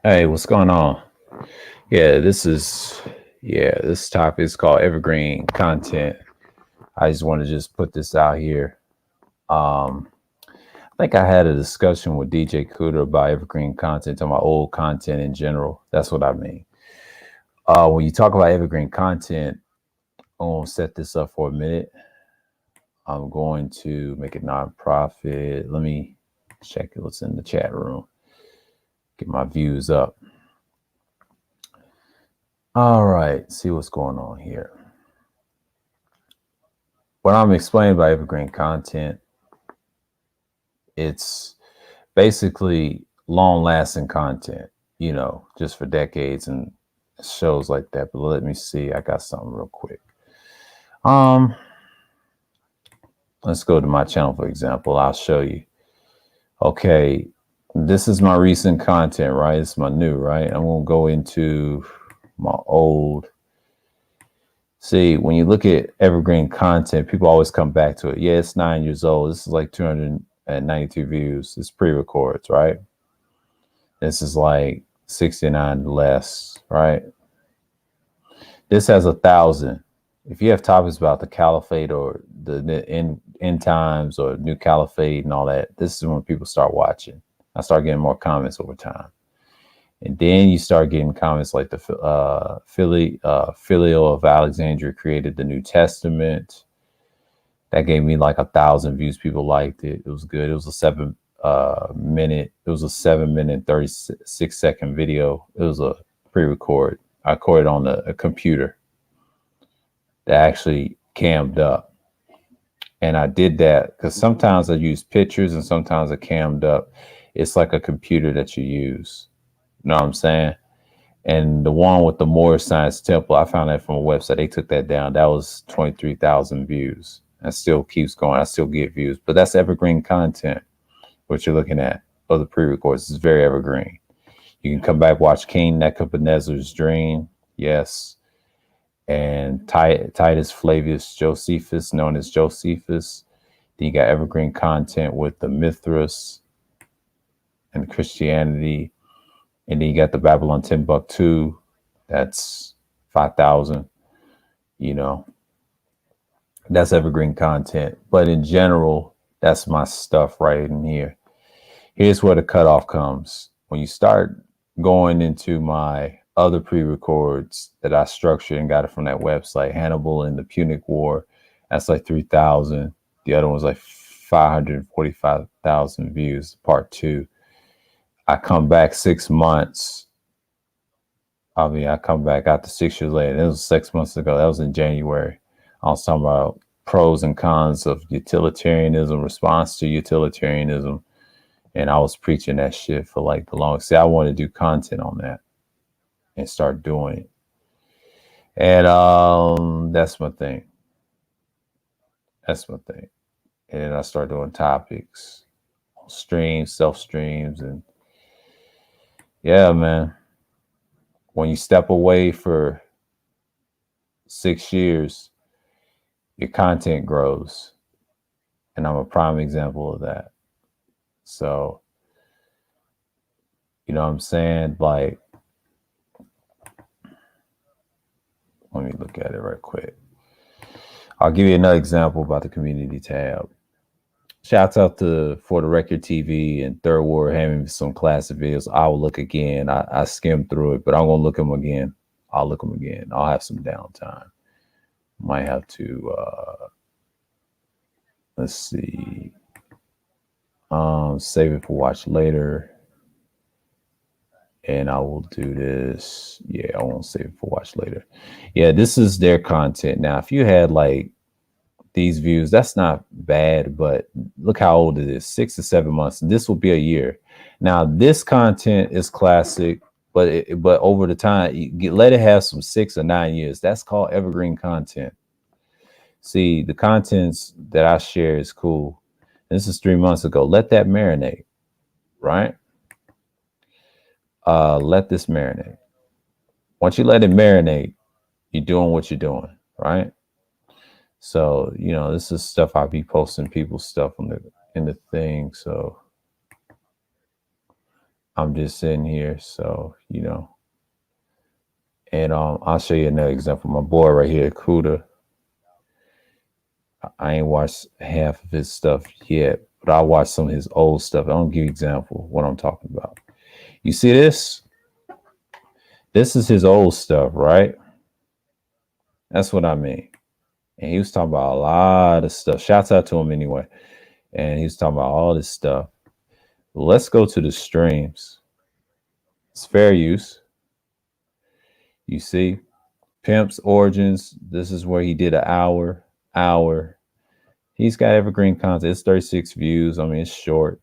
Hey, what's going on? Yeah, this topic is called Evergreen Content. I just want to just put this out here. Um, I think I had a discussion with DJ Cooter about Evergreen Content, talking about old content in general. That's what I mean. When you talk about Evergreen Content, I'm gonna set this up for a minute. I'm going to make it nonprofit. Let me check what's in the chat room. Get my views up. All right, see what's going on here. What I'm explaining by evergreen content, it's basically long lasting content, just for decades and shows like that. But let me see. I got something real quick. Um, let's go to my channel, for example. I'll show you. Okay, this is my recent content, right? It's my new, right? I'm gonna go into my old. See, when you look at evergreen content, people always come back to it. Yeah, it's 9 years old. This is like 292 views. It's pre-records, right? This is like 69 less, right? This has 1,000. If you have topics about the caliphate or the end times or new caliphate and all that, this is when people start watching. I start getting more comments over time. And then you start getting comments like the Philio of Alexandria created the New Testament. That gave me like 1,000 views. People liked it. It was good. It was a 7-minute 36-second video. It was a pre-record. I recorded on a computer that actually cammed up. And I did that because sometimes I use pictures and sometimes I cammed up. It's like a computer that you use. You know what I'm saying? And the one with the Moorish Science Temple, I found that from a website. They took that down. That was 23,000 views. That still keeps going. I still get views. But that's evergreen content, what you're looking at, of the pre-records. It's very evergreen. You can come back, watch King Nebuchadnezzar's Dream. Yes. And Titus Flavius Josephus, known as Josephus. Then you got evergreen content with the Mithras and Christianity. And then you got the Babylon Timbuktu. That's 5,000. That's evergreen content. But in general, that's my stuff right in here. Here's where the cutoff comes. When you start going into my other pre-records that I structured and got it from that website, Hannibal and the Punic War, that's like 3,000. The other one's like 545,000 views, part 2. I come back 6 months. I come back after 6 years later. It was 6 months ago. That was in January. I was talking about pros and cons of utilitarianism, response to utilitarianism. And I was preaching that shit for like the longest. See, I want to do content on that and start doing it. And that's my thing. That's my thing. And then I start doing topics, streams, self-streams, and yeah, man. When you step away for 6 years, your content grows. And I'm a prime example of that. So, you know what I'm saying? Like, let me look at it right quick. I'll give you another example about the community tab. Shouts out to For the Record TV and Third Ward having some classic videos. I will look again. I skimmed through it, but I'm gonna look them again. I'll look them again. I'll have some downtime. Might have to let's see. Save it for watch later. And I will do this. Yeah, I won't save it for watch later. Yeah, this is their content. Now, if you had like these views, that's not bad, but look how old it is, 6 to 7 months. This will be a year. Now, this content is classic, but over the time, let it have some 6 or 9 years. That's called evergreen content. See, the contents that I share is cool. This is 3 months ago. Let that marinate, right? Let this marinate. Once you let it marinate, you're doing what you're doing, right? So, this is stuff I'll be posting people's stuff in the thing. So I'm just sitting here, so and I'll show you another example. My boy right here, Kuda. I ain't watched half of his stuff yet, but I watched some of his old stuff. I'm gonna give you an example of what I'm talking about. You see this? This is his old stuff, right? That's what I mean. And he was talking about a lot of stuff. Shouts out to him anyway. And he was talking about all this stuff. Let's go to the streams. It's fair use. You see, Pimp's Origins. This is where he did an hour. He's got evergreen content. It's 36 views. I mean, it's short,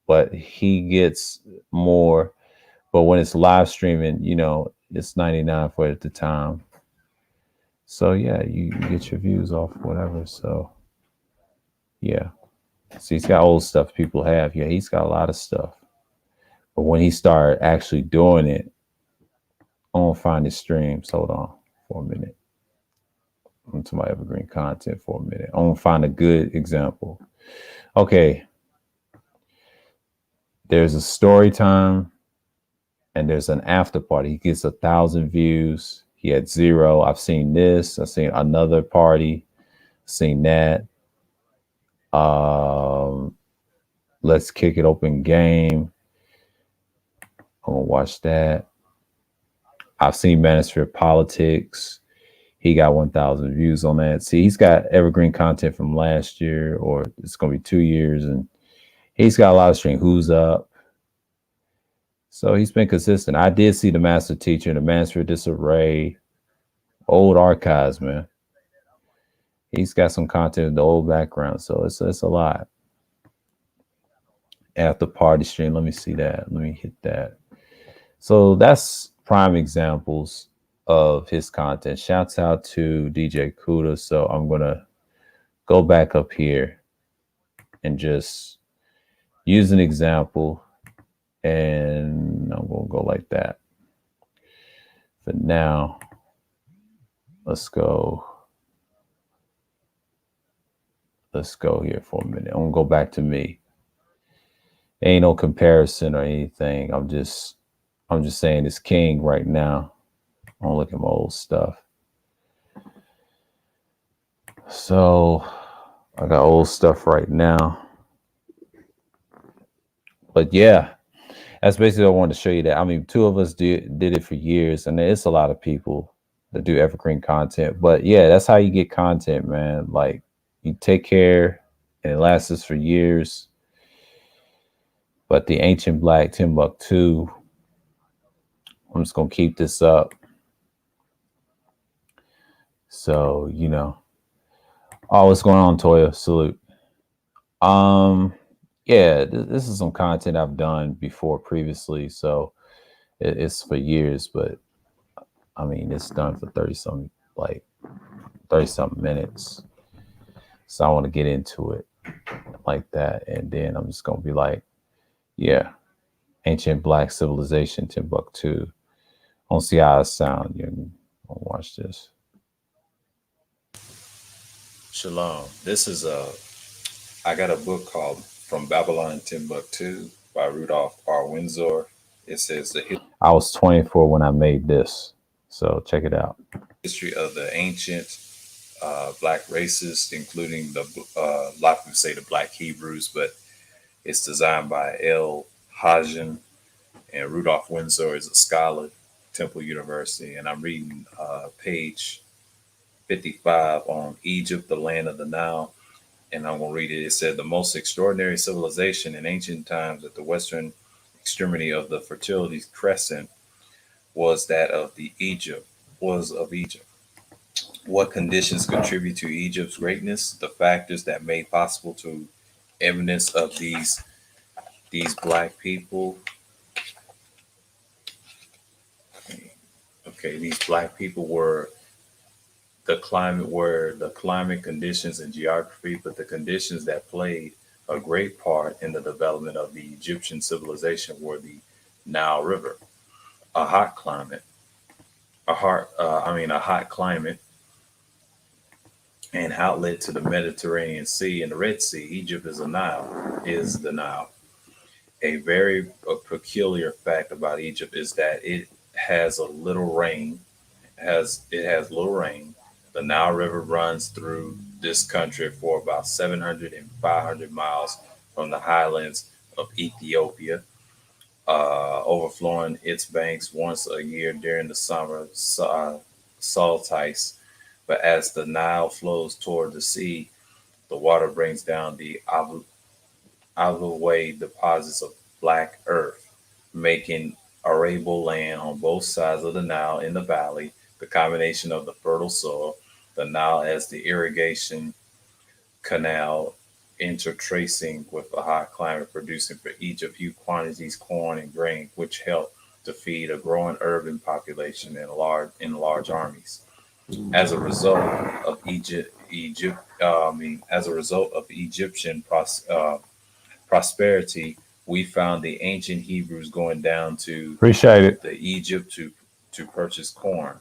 but he gets more. But when it's live streaming, it's 99 for it at the time. So yeah, you get your views off whatever. So yeah. So he's got old stuff people have. Yeah, he's got a lot of stuff. But when he started actually doing it, I'm gonna find his streams. Hold on for a minute. Into my evergreen content for a minute. I'm gonna find a good example. Okay. There's a story time and there's an after party. He gets 1,000 views. He had 0. I've seen this. I've seen another party. Seen that. Let's kick it open game. I'm gonna watch that. I've seen Manosphere Politics. He got 1,000 views on that. See, he's got evergreen content from last year, or it's gonna be 2 years, and he's got a lot of stream. Who's up? So he's been consistent. I did see the Master Teacher, the Manosphere Disarray, old archives, man. He's got some content in the old background, so it's a lot. After party stream, let me see that. Let me hit that. So that's prime examples of his content. Shouts out to DJ Kuda. So I'm gonna go back up here and just use an example, and I'm gonna go like that. For now, let's go. Let's go here for a minute. I'm gonna go back to me. Ain't no comparison or anything. I'm just saying it's king right now. I'm gonna look at my old stuff. So I got old stuff right now. But yeah, that's basically what I wanted to show you that. I mean, two of us did it for years, and it's a lot of people that do evergreen content. But yeah, that's how you get content, man. Like you take care and it lasts for years. But the Ancient Black Timbuktu, I'm just gonna keep this up. So, oh, what's going on, Toya? Salute. Yeah, this is some content I've done before previously, so it's for years, but I mean, it's done for 30 something minutes. So I want to get into it like that. And then I'm just going to be like, yeah, Ancient Black Civilization, Timbuktu. I don't see how it sounds. I'll watch this. Shalom. This is I got a book called From Babylon to Timbuktu by Rudolph R. Windsor. It says I was 24 when I made this. So check it out. History of the ancient black races, including a lot of people say the Black Hebrews, but it's designed by L. Hajan, and Rudolph Windsor is a scholar, Temple University, and I'm reading page 55 on Egypt, the land of the Nile, and I'm going to read it. It said, the most extraordinary civilization in ancient times at the western extremity of the fertility crescent was that of Egypt. What conditions contribute to Egypt's greatness? The factors that made possible to evidence of these black people. Okay, these black people were the climate conditions and geography, but the conditions that played a great part in the development of the Egyptian civilization were the Nile River, a hot climate, a hot climate, and outlet to the Mediterranean Sea and the Red Sea. Egypt is the Nile. A very peculiar fact about Egypt is that it has a little rain. Has little rain. The Nile River runs through this country for about 700 and 500 miles from the highlands of Ethiopia, overflowing its banks once a year during the summer solstice. But as the Nile flows toward the sea, the water brings down the alluvial deposits of black earth, making arable land on both sides of the Nile in the valley. The combination of the fertile soil, the Nile as the irrigation canal, intertracing with a hot climate, producing for Egypt huge quantities corn and grain, which help to feed a growing urban population and large armies. As a result of as a result of Egyptian prosperity, we found the ancient Hebrews going down to Appreciate it. the Egypt to purchase corn.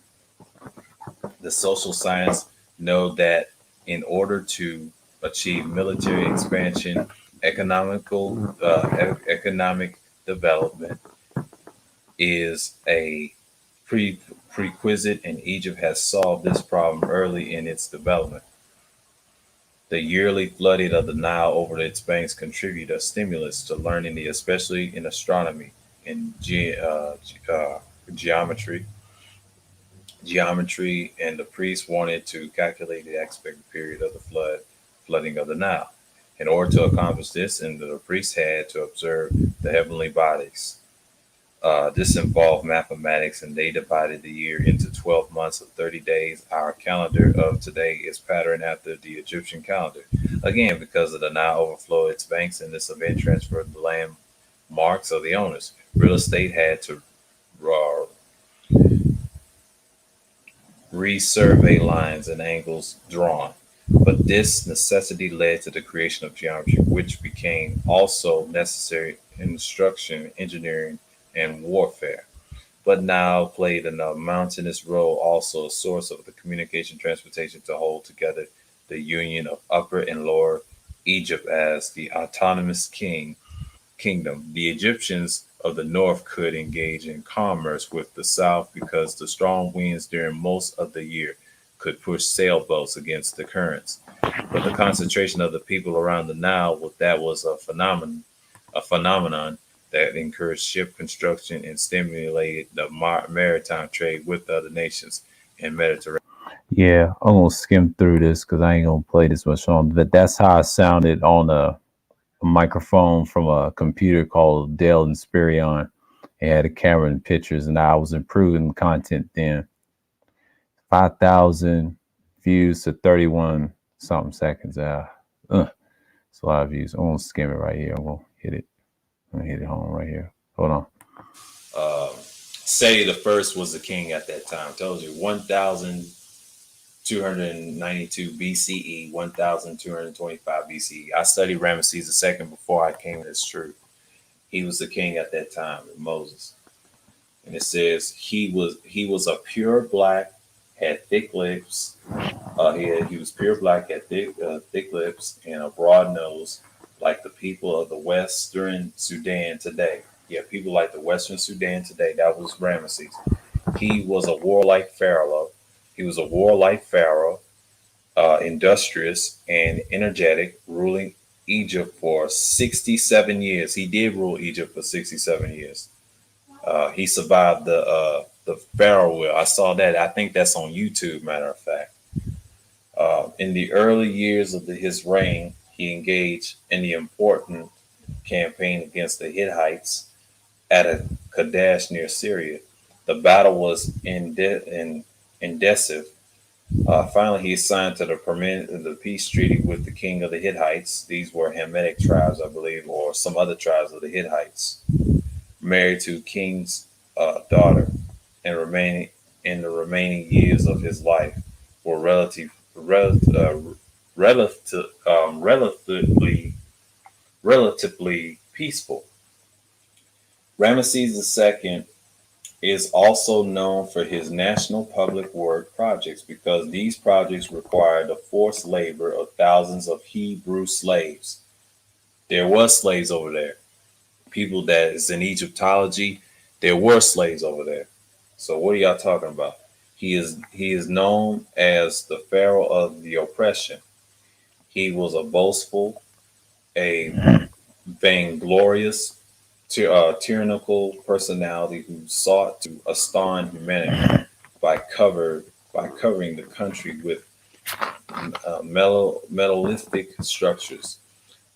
The social science know that in order to achieve military expansion, economic development is a prerequisite, and Egypt has solved this problem early in its development. The yearly flooding of the Nile over its banks contribute a stimulus to learning, especially in astronomy and geometry. And the priests wanted to calculate the expected period of the flooding of the Nile. In order to accomplish this, and the priests had to observe the heavenly bodies. This involved mathematics, and they divided the year into 12 months of 30 days. Our calendar of today is patterned after the Egyptian calendar. Again, because of the Nile overflow its banks, and this event transferred the landmarks of the owners. Real estate had to uh, resurvey lines and angles drawn. But this necessity led to the creation of geometry, which became also necessary in instruction, engineering, and warfare. But now played a mountainous role, also a source of the communication transportation to hold together the union of Upper and Lower Egypt as the autonomous kingdom. The Egyptians of the north could engage in commerce with the south because the strong winds during most of the year could push sailboats against the currents. But the concentration of the people around the Nile was a phenomenon that encouraged ship construction and stimulated the maritime trade with other nations in Mediterranean. Yeah, I'm gonna skim through this because I ain't gonna play this much on. But that's how I sounded on a microphone from a computer called Dell Inspiron. It had a camera and pictures, and I was improving content then. 5,000 views to 31 something seconds. It's a lot of views. I'm gonna skim it right here. I'm gonna hit it. I'm gonna hit it home right here. Hold on. Say the first was the king at that time. Tells you 1,292 BCE, 1,225 BCE. I studied Ramesses II before I came. It's true. He was the king at that time, Moses. And it says he was a pure black, had thick lips. He was pure black, had thick lips, and a broad nose, like the people of the Western Sudan today. Yeah, people like the Western Sudan today. That was Ramesses. He was a warlike pharaoh. He was a warlike pharaoh, industrious and energetic, ruling Egypt for 67 years. He did rule Egypt for 67 years. He survived the Pharaoh wheel. I saw that. I think that's on YouTube. Matter of fact, in the early years of his reign, he engaged in the important campaign against the Hittites at a Kadesh near Syria. The battle was indecisive. Finally, he signed to the peace treaty with the king of the Hittites. These were Hamitic tribes, I believe, or some other tribes of the Hittites, married to king's daughter, and remaining in the remaining years of his life were relatively peaceful. Ramesses II is also known for his national public work projects because these projects required the forced labor of thousands of Hebrew slaves. There was slaves over there. People that is in Egyptology, there were slaves over there. So what are y'all talking about? He is known as the pharaoh of the oppression. He was a boastful, a vainglorious, tyrannical personality who sought to astonish humanity by covering the country with metallic structures.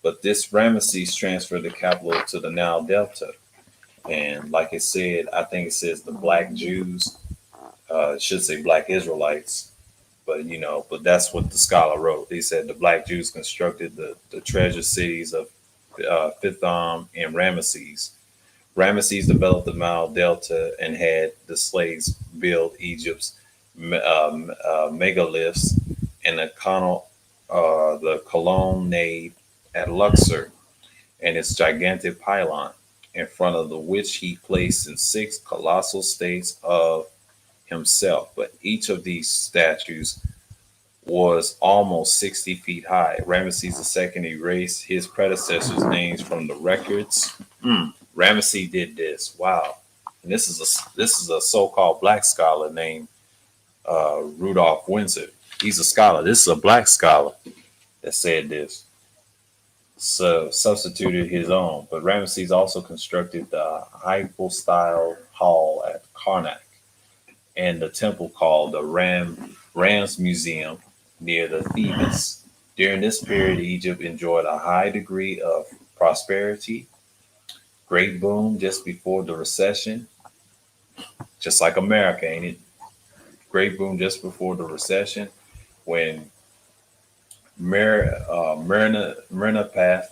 But this Ramesses transferred the capital to the Nile Delta, and like it said, I think it says the Black Jews. It should say Black Israelites, but but that's what the scholar wrote. He said the Black Jews constructed the treasure cities of Pithom and Ramesses. Ramesses developed the Nile Delta and had the slaves build Egypt's megaliths and the colonnade at Luxor and its gigantic pylon, in front of the which he placed in six colossal states of himself. But each of these statues was almost 60 feet high. Ramesses II erased his predecessors' names from the records. Ramesses did this. Wow. And this is a so-called black scholar named Rudolph Windsor. He's a scholar. This is a black scholar that said this. So substituted his own. But Ramesses also constructed the hypostyle hall at Karnak and the temple called the Rams Museum near the Thebes. During this period, Egypt enjoyed a high degree of prosperity, great boom just before the recession, just like America, ain't it? Great boom just before the recession when Merneptah,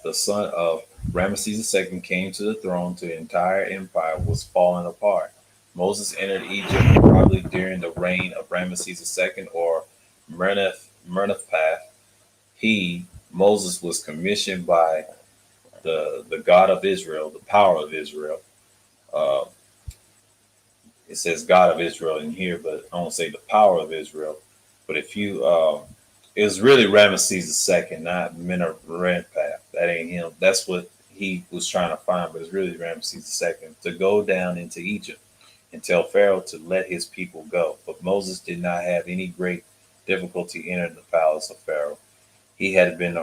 the son of Ramesses II, came to the throne. The entire empire was falling apart. Moses entered Egypt probably during the reign of Ramesses II or Merneptah. Moses, was commissioned by the God of Israel, the power of Israel. Uh, it says God of Israel in here, but I don't say the power of Israel. But if you, it was really Ramesses II, not Menapep. That ain't him. That's what he was trying to find, but it's really Ramesses II to go down into Egypt and tell Pharaoh to let his people go. But Moses did not have any great difficulty entering the palace of Pharaoh. He had been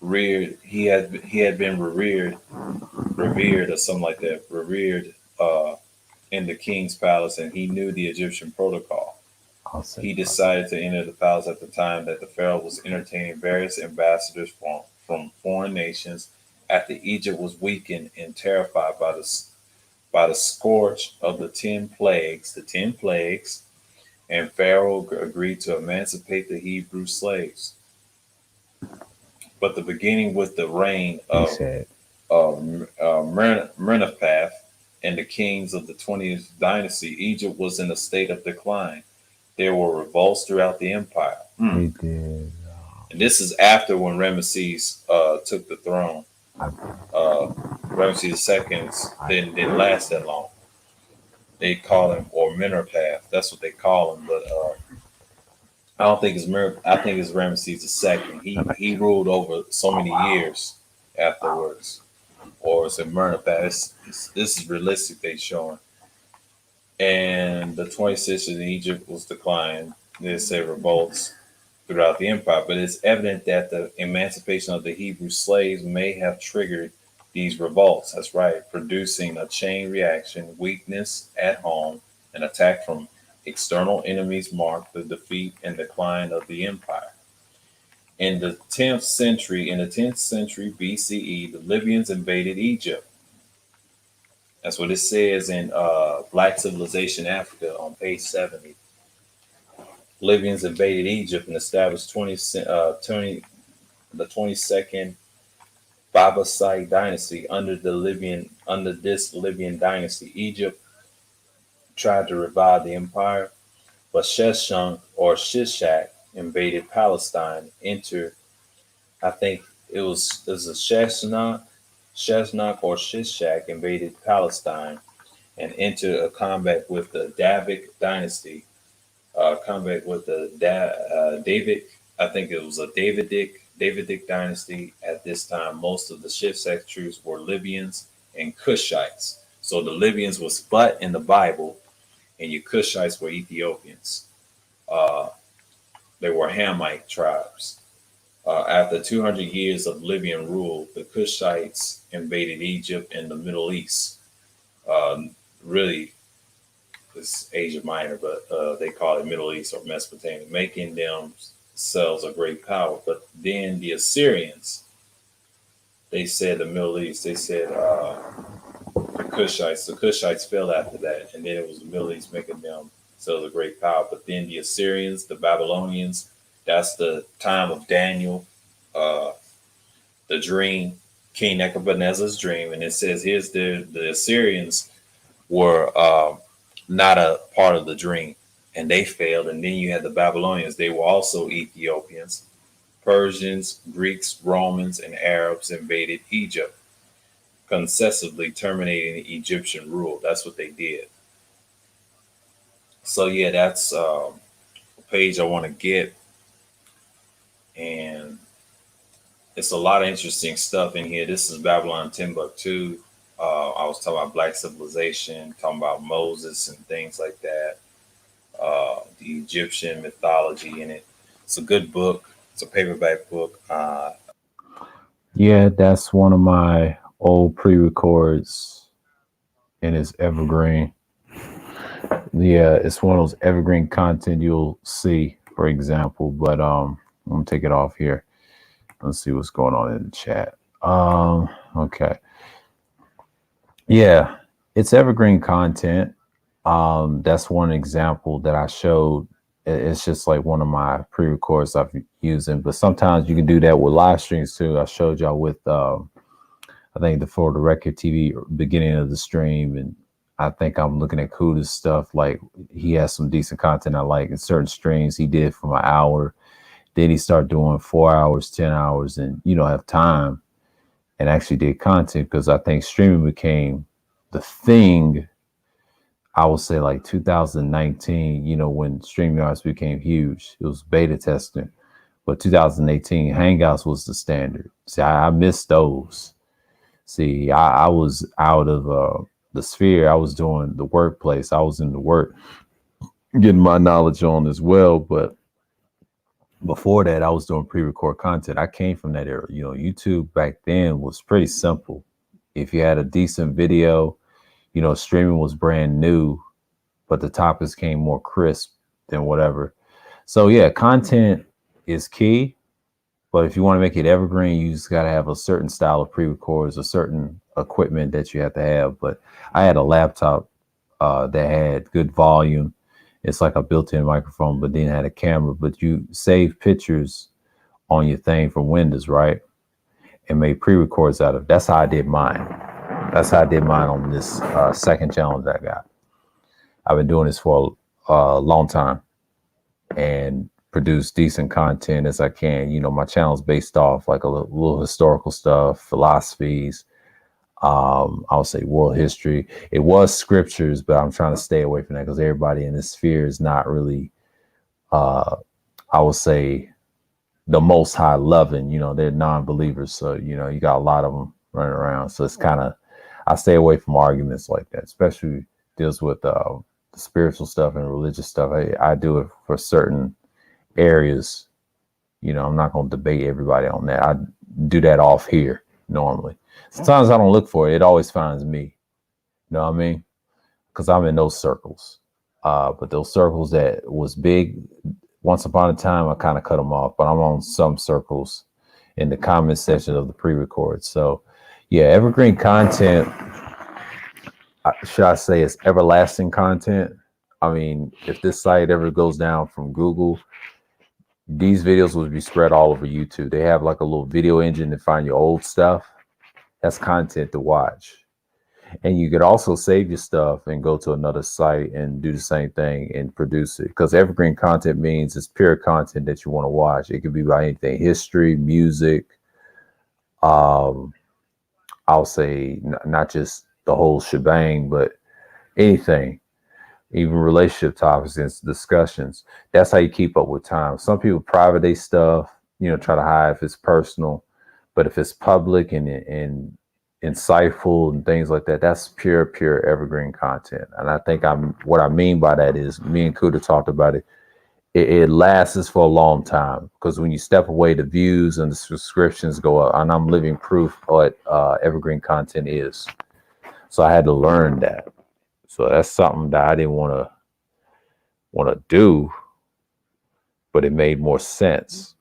reared. He had been revered or something like that, revered in the king's palace, and he knew the Egyptian protocol. I'll say He decided to enter the palace at the time that the pharaoh was entertaining various ambassadors from foreign nations after Egypt was weakened and terrified by the scourge of the 10 plagues. The 10 plagues, and Pharaoh agreed to emancipate the Hebrew slaves. But the beginning with the reign he of said, Merneptah and the kings of the 20th dynasty, Egypt was in a state of decline. There were revolts throughout the empire. he did. And this is after when Ramesses took the throne. Ramesses II didn't last that long. They call him, or Menopause. That's what they call him. But I don't think it's I think it's Ramesses II. He ruled over so many years afterwards. Or is it Menopause? This is realistic. They showing. And the 26th in Egypt was declined. They say revolts throughout the empire, but it's evident that the emancipation of the Hebrew slaves may have triggered these revolts. That's right, producing a chain reaction, weakness at home, an attack from external enemies marked the defeat and decline of the empire. In the 10th century BCE, the Libyans invaded Egypt. That's what it says in Black Civilization Africa on page 70. Libyans invaded Egypt and established 20, the 22nd Babasite dynasty. Under this Libyan dynasty, Egypt tried to revive the empire, but Sheshonq or Shishak invaded Palestine. I think it was a Sheshonq or Shishak invaded Palestine and entered a combat with the Davidic dynasty. Combat with the David. I think it was a Davidic Davidic dynasty. At this time, most of the shift sectors were Libyans and Cushites. So the Libyans was but in the Bible, and your Cushites were Ethiopians. Uh, they were Hamite tribes. After 200 years of Libyan rule, the Cushites invaded Egypt and the Middle East. Really, it's Asia Minor, but they call it Middle East or Mesopotamia, making themselves a great power. But then the Assyrians, they said the Middle East, they said the Cushites fell after that, and then it was the Middle East making themselves a great power. But then the Assyrians, the Babylonians, that's the time of Daniel, uh, the dream, King Nebuchadnezzar's dream, and it says here's the Assyrians were not a part of the dream, and they failed. And then you had the Babylonians; they were also Ethiopians. Persians, Greeks, Romans, and Arabs invaded Egypt, concessively terminating the Egyptian rule. That's what they did. So yeah, that's a page I want to get, and it's a lot of interesting stuff in here. This is Babylon Timbuktu. I was talking about Black civilization, talking about Moses and things like that. The Egyptian mythology in it. It's a good book. It's a paperback book. Yeah, that's one of my old pre-records, and it's evergreen. Yeah, it's one of those evergreen content you'll see, for example. But I'm gonna take it off here. Let's see what's going on in the chat. Okay. Yeah, it's evergreen content. That's one example that I showed. It's just like one of my pre-records I've using, but sometimes you can do that with live streams too. I showed y'all with I think the for the record TV beginning of the stream, and I think I'm looking at Kuda's stuff. Like he has some decent content I like in certain streams he did for an hour. Then he started doing 4 hours, 10 hours, and have time and actually did content because I think streaming became the thing. I would say like 2019, when StreamYards became huge. It was beta testing. But 2018, Hangouts was the standard. See, I missed those. See, I was out of the sphere. I was doing the workplace. I was in the work, getting my knowledge on as well. But before that, I was doing pre-record content. I came from that era. YouTube back then was pretty simple. If you had a decent video, streaming was brand new, but the topics came more crisp than whatever. So yeah, content is key. But if you want to make it evergreen, you just got to have a certain style of pre-records, a certain equipment that you have to have. But I had a laptop that had good volume. It's like a built-in microphone, but then had a camera. But you save pictures on your thing from Windows, right? And made pre-records out of. That's how I did mine. That's how I did mine on this second challenge I got. I've been doing this for a long time and produce decent content as I can. My channel's based off like a little historical stuff, philosophies, I would say world history. It was scriptures, but I'm trying to stay away from that because everybody in this sphere is not really, I would say, the most high loving. They're non-believers. So, you got a lot of them running around. So it's kind of, I stay away from arguments like that, especially deals with the spiritual stuff and religious stuff. I do it for certain areas. I'm not going to debate everybody on that. I do that off here normally. Sometimes I don't look for it. It always finds me. You know what I mean? Because I'm in those circles. But those circles that was big once upon a time, I kind of cut them off. But I'm on some circles in the comment section of the pre-record. So, yeah, evergreen content, should I say, it's everlasting content. I mean, if this site ever goes down from Google, these videos will be spread all over YouTube. They have like a little video engine to find your old stuff. That's content to watch. And you could also save your stuff and go to another site and do the same thing and produce it. Because evergreen content means it's pure content that you want to watch. It could be about anything, history, music. I'll say not just the whole shebang, but anything, even relationship topics and discussions. That's how you keep up with time. Some people private their stuff try to hide if it's personal. But if it's public and insightful and things like that, that's pure evergreen content. And I think what I mean by that is, me and Kuda talked about it. It lasts for a long time, because when you step away, the views and the subscriptions go up. And I'm living proof what evergreen content is. So I had to learn that. So that's something that I didn't want to do, but it made more sense.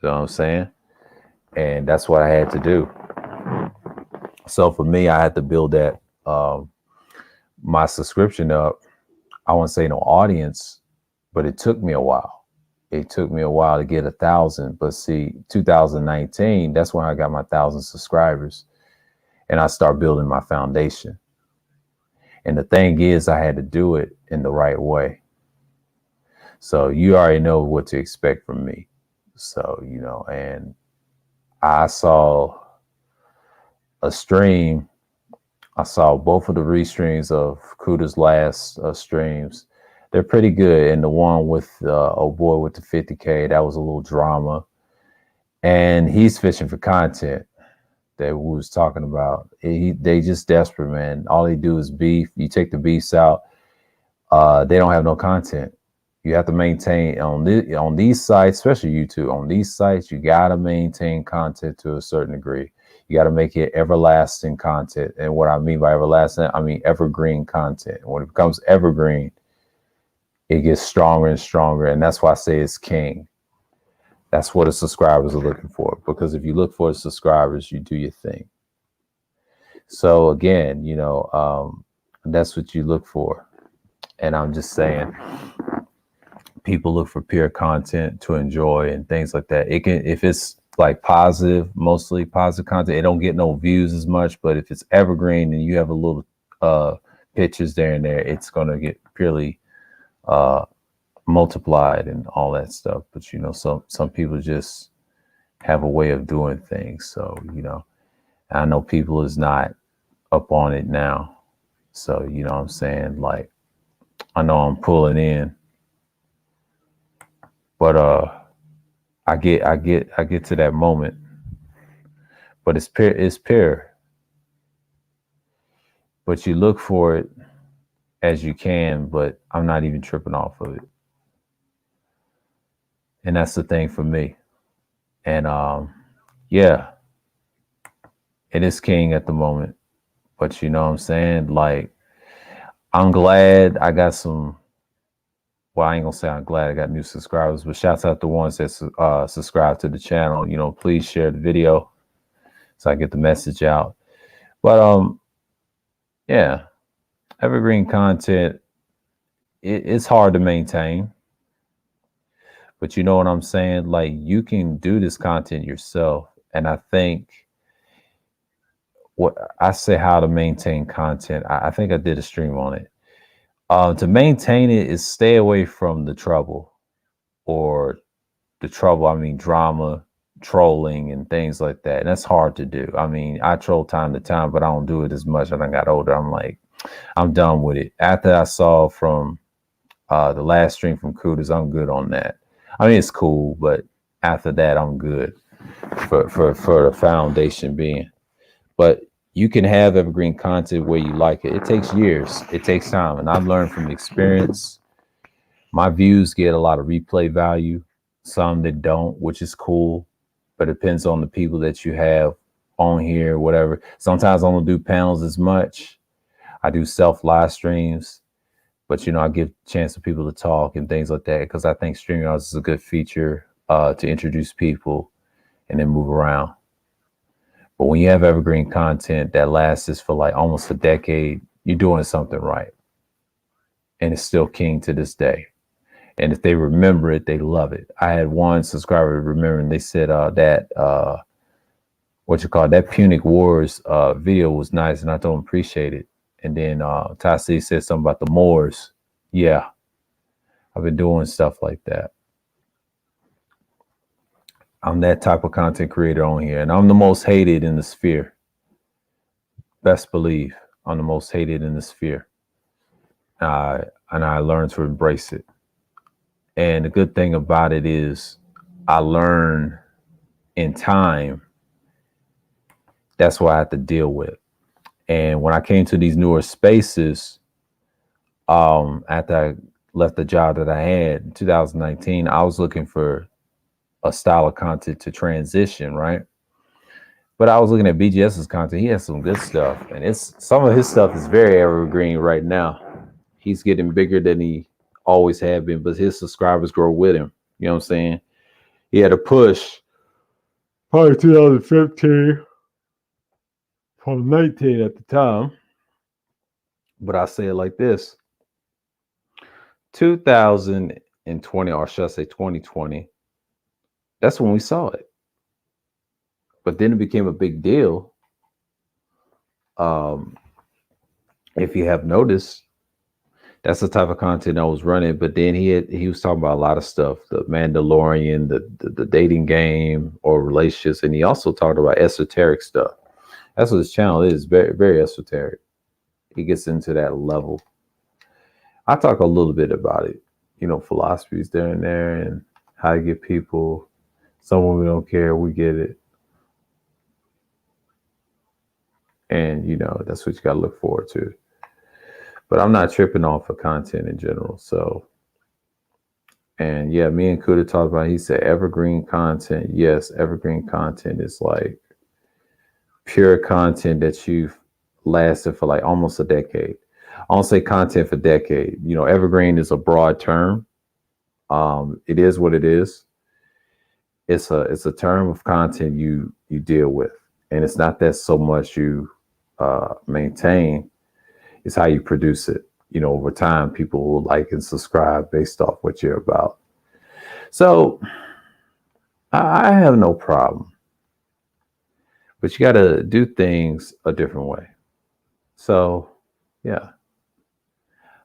You know what I'm saying? And that's what I had to do. So for me, I had to build that my subscription up. I won't say no audience, but it took me a while. It took me a while to get 1,000. But see, 2019, that's when I got my 1,000 subscribers, and I start building my foundation. And the thing is, I had to do it in the right way. So you already know what to expect from me. So, and I saw a stream. I saw both of the restreams of Kuda's last streams. They're pretty good. And the one with oh boy with the 50K, that was a little drama. And he's fishing for content that we was talking about. They just desperate, man. All they do is beef. You take the beefs out, they don't have no content. You have to maintain on these sites, especially YouTube. On these sites, you gotta maintain content to a certain degree. You got to make it everlasting content. And what I mean by everlasting, I mean evergreen content. When it becomes evergreen, it gets stronger and stronger. And that's why I say it's king. That's what the subscribers are looking for. Because if you look for the subscribers, you do your thing. So again, that's what you look for. And I'm just saying, people look for pure content to enjoy and things like that. It can, if it's like mostly positive content, it don't get no views as much. But if it's evergreen and you have a little pictures there and there, it's gonna get purely multiplied and all that stuff. But some people just have a way of doing things. So I know people is not up on it now. So what I'm saying, like, I know I'm pulling in, but I get to that moment. But it's pure. But you look for it as you can, but I'm not even tripping off of it. And that's the thing for me. And yeah, it is king at the moment. But you know what I'm saying? Like, I'm glad I got some. Well, I ain't gonna say I'm glad I got new subscribers, but shouts out to the ones that subscribe to the channel. Please share the video so I get the message out. But yeah, evergreen content, it's hard to maintain. But you know what I'm saying? Like, you can do this content yourself. And I think what I say, how to maintain content, I think I did a stream on it. To maintain it is stay away from the trouble, or I mean drama, trolling, and things like that. And that's hard to do. I mean, I troll time to time, but I don't do it as much as I got older. I'm like, I'm done with it. After I saw from the last stream from Kudas, I'm good on that. I mean, it's cool, but after that, I'm good for the foundation being. But you can have evergreen content where you like it. It takes years. It takes time. And I've learned from experience. My views get a lot of replay value, some that don't, which is cool. But it depends on the people that you have on here, whatever. Sometimes I don't do panels as much. I do self live streams. But, I give a chance for people to talk and things like that, because I think StreamYard is a good feature to introduce people and then move around. But when you have evergreen content that lasts for like almost a decade, you're doing something right. And it's still king to this day. And if they remember it, they love it. I had one subscriber remembering, they said that Punic Wars video was nice, and I told him appreciate it. And then Tassi said something about the Moors. Yeah, I've been doing stuff like that. I'm that type of content creator on here, and I'm the most hated in the sphere. Best believe I'm the most hated in the sphere. And I learned to embrace it. And the good thing about it is I learned in time. That's what I had to deal with. And when I came to these newer spaces, after I left the job that I had in 2019, I was looking for a style of content to transition, right? But I was looking at BGS's content. He has some good stuff, and it's some of his stuff is very evergreen right now. He's getting bigger than he always had been, but his subscribers grow with him. You know what I'm saying? He had a push probably 2015 from 19 at the time. But I say it like this: 2020, or should I say 2020? That's when we saw it. But then it became a big deal. Um, if you have noticed, that's the type of content I was running. But then he was talking about a lot of stuff: the Mandalorian, the dating game, or relationships, and he also talked about esoteric stuff. That's what his channel is, very very esoteric. He gets into that level. I talk a little bit about it, philosophies there and there, and how to get people. Some women don't care, we get it, and that's what you got to look forward to. But I'm not tripping off of content in general. So, and yeah, me and Kuda talked about it. He said evergreen content. Yes, evergreen content is like pure content that you've lasted for like almost a decade. I don't say content for decade. Evergreen is a broad term. It is what it is. It's a term of content you deal with, and it's not that so much you maintain. It's how you produce it. Over time, people will like and subscribe based off what you're about. So I have no problem, but you got to do things a different way. So yeah,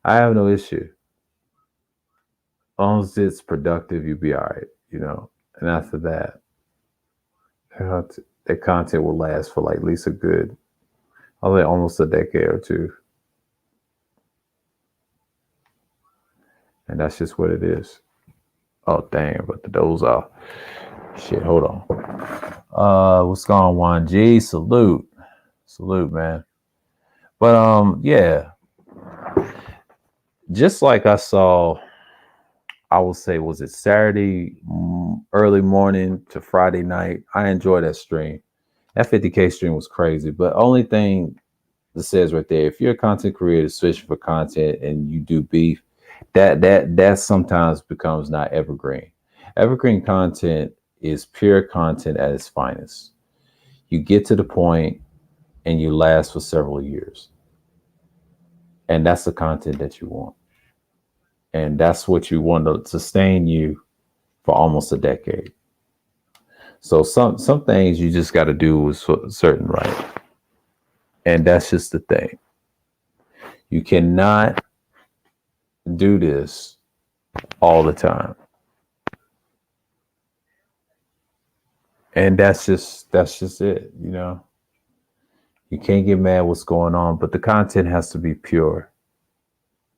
I have no issue. As long as it's productive, you'll be all right. And after that, that content will last for like at least a good, I'll say almost a decade or two. And that's just what it is. Oh dang, but the doze off. Shit, hold on. What's going on, Juan G? Salute. Salute, man. But yeah. Just like I saw, I will say, was it Saturday early morning to Friday night? I enjoyed that stream. That 50K stream was crazy. But only thing that says right there, if you're a content creator switching for content and you do beef, that sometimes becomes not evergreen. Evergreen content is pure content at its finest. You get to the point and you last for several years. And that's the content that you want. And that's what you want to sustain you for almost a decade. So some things you just got to do with certain right. And that's just the thing. You cannot do this all the time. And that's just it. You can't get mad what's going on, but the content has to be pure.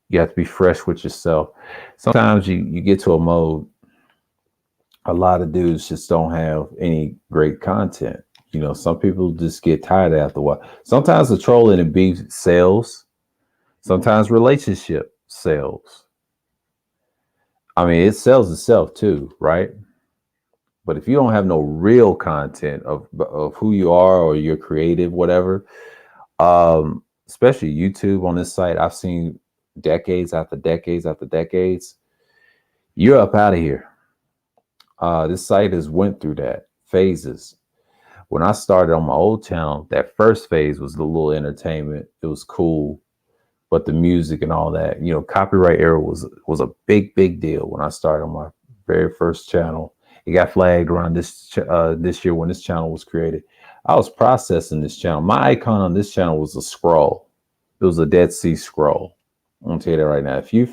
You have to be fresh with yourself. Sometimes you get to a mode, a lot of dudes just don't have any great content. Some people just get tired after a while. Sometimes the trolling and beef sells. Sometimes relationship sells. I mean, it sells itself too, right? But if you don't have no real content of who you are or you're creative, whatever, especially YouTube on this site, I've seen decades after decades after decades. You're up out of here. This site has went through that phases. When I started on my old channel, that first phase was the little entertainment. It was cool, but the music and all that, copyright era was a big deal when I started on my very first channel. It got flagged around this year when this channel was created. I was processing this channel. My icon on this channel was a scroll. It was a Dead Sea Scroll. I'm gonna tell you that right now. If you're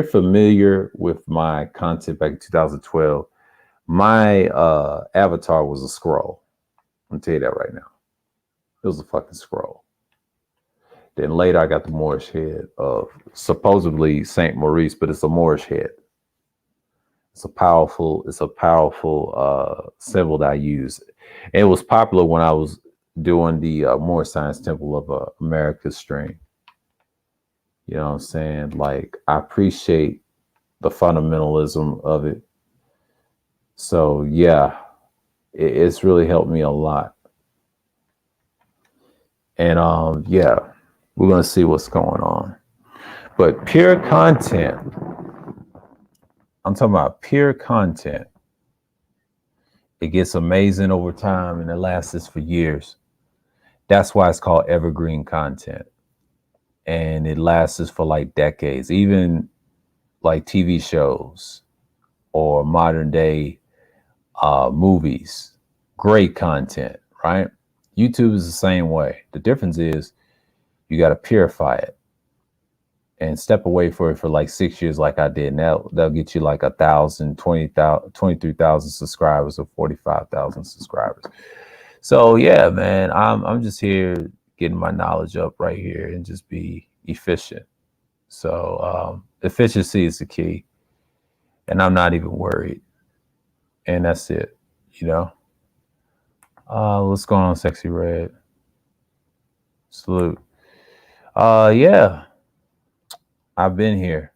familiar with my content back in 2012, my avatar was a scroll. I'm gonna tell you that right now. It was a fucking scroll. Then later I got the Moorish head of supposedly Saint Maurice, but it's a Moorish head. It's a powerful symbol that I use. And it was popular when I was doing the More Science Temple of America stream. You know what I'm saying? Like, I appreciate the fundamentalism of it. So yeah, it's really helped me a lot. And yeah, we're gonna see what's going on. But pure content, I'm talking about pure content. It gets amazing over time and it lasts for years. That's why it's called evergreen content. And it lasts for like decades, even like TV shows or modern day movies. Great content, right? YouTube is the same way. The difference is you got to purify it and step away for it for like 6 years, like I did. Now that'll get you like 1,000, 20,000, 23,000 subscribers or 45,000 subscribers. So yeah, man, I'm just here getting my knowledge up right here and just be efficient. So efficiency is the key, and I'm not even worried. And that's it, you know. What's going on, Sexy Red? Salute. Yeah, I've been here.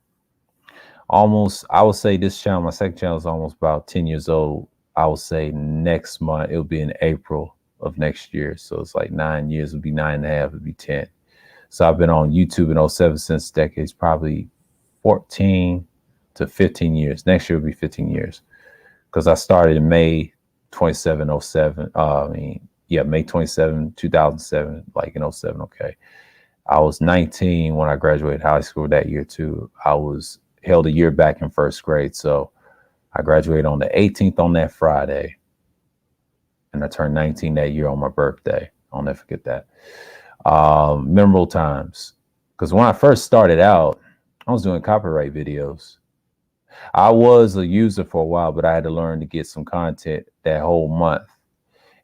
Almost, I would say this channel, my second channel is almost about 10 years old. I would say next month, it'll be in April of next year. So it's like 9 years, it'll be 9.5, it'll be 10. So I've been on YouTube in 07 since decades, probably 14 to 15 years. Next year will be 15 years. Because I started in May 27, 07. May 27, 2007, like in 07, okay. I was 19 when I graduated high school that year too. I was held a year back in first grade. So I graduated on the 18th on that Friday. And I turned 19 that year on my birthday. I'll never forget that. Memorable times. Because when I first started out, I was doing copyright videos. I was a user for a while, but I had to learn to get some content that whole month.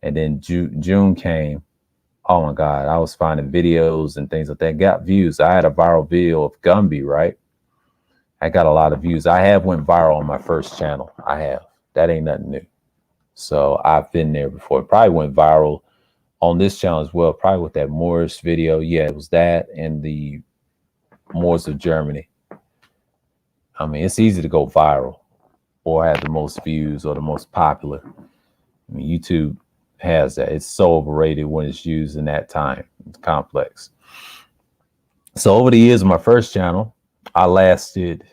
And then June came. Oh my God, I was finding videos and things like that. Got views. I had a viral video of Gumby, right? I got a lot of views. I have went viral on my first channel. I have. That ain't nothing new. So I've been there before. Probably went viral on this channel as well. Probably with that Moorish video. Yeah, it was that and the Moors of Germany. I mean, it's easy to go viral or have the most views or the most popular. I mean, YouTube has that. It's so overrated when it's used in that time. It's complex. So over the years of my first channel, I lasted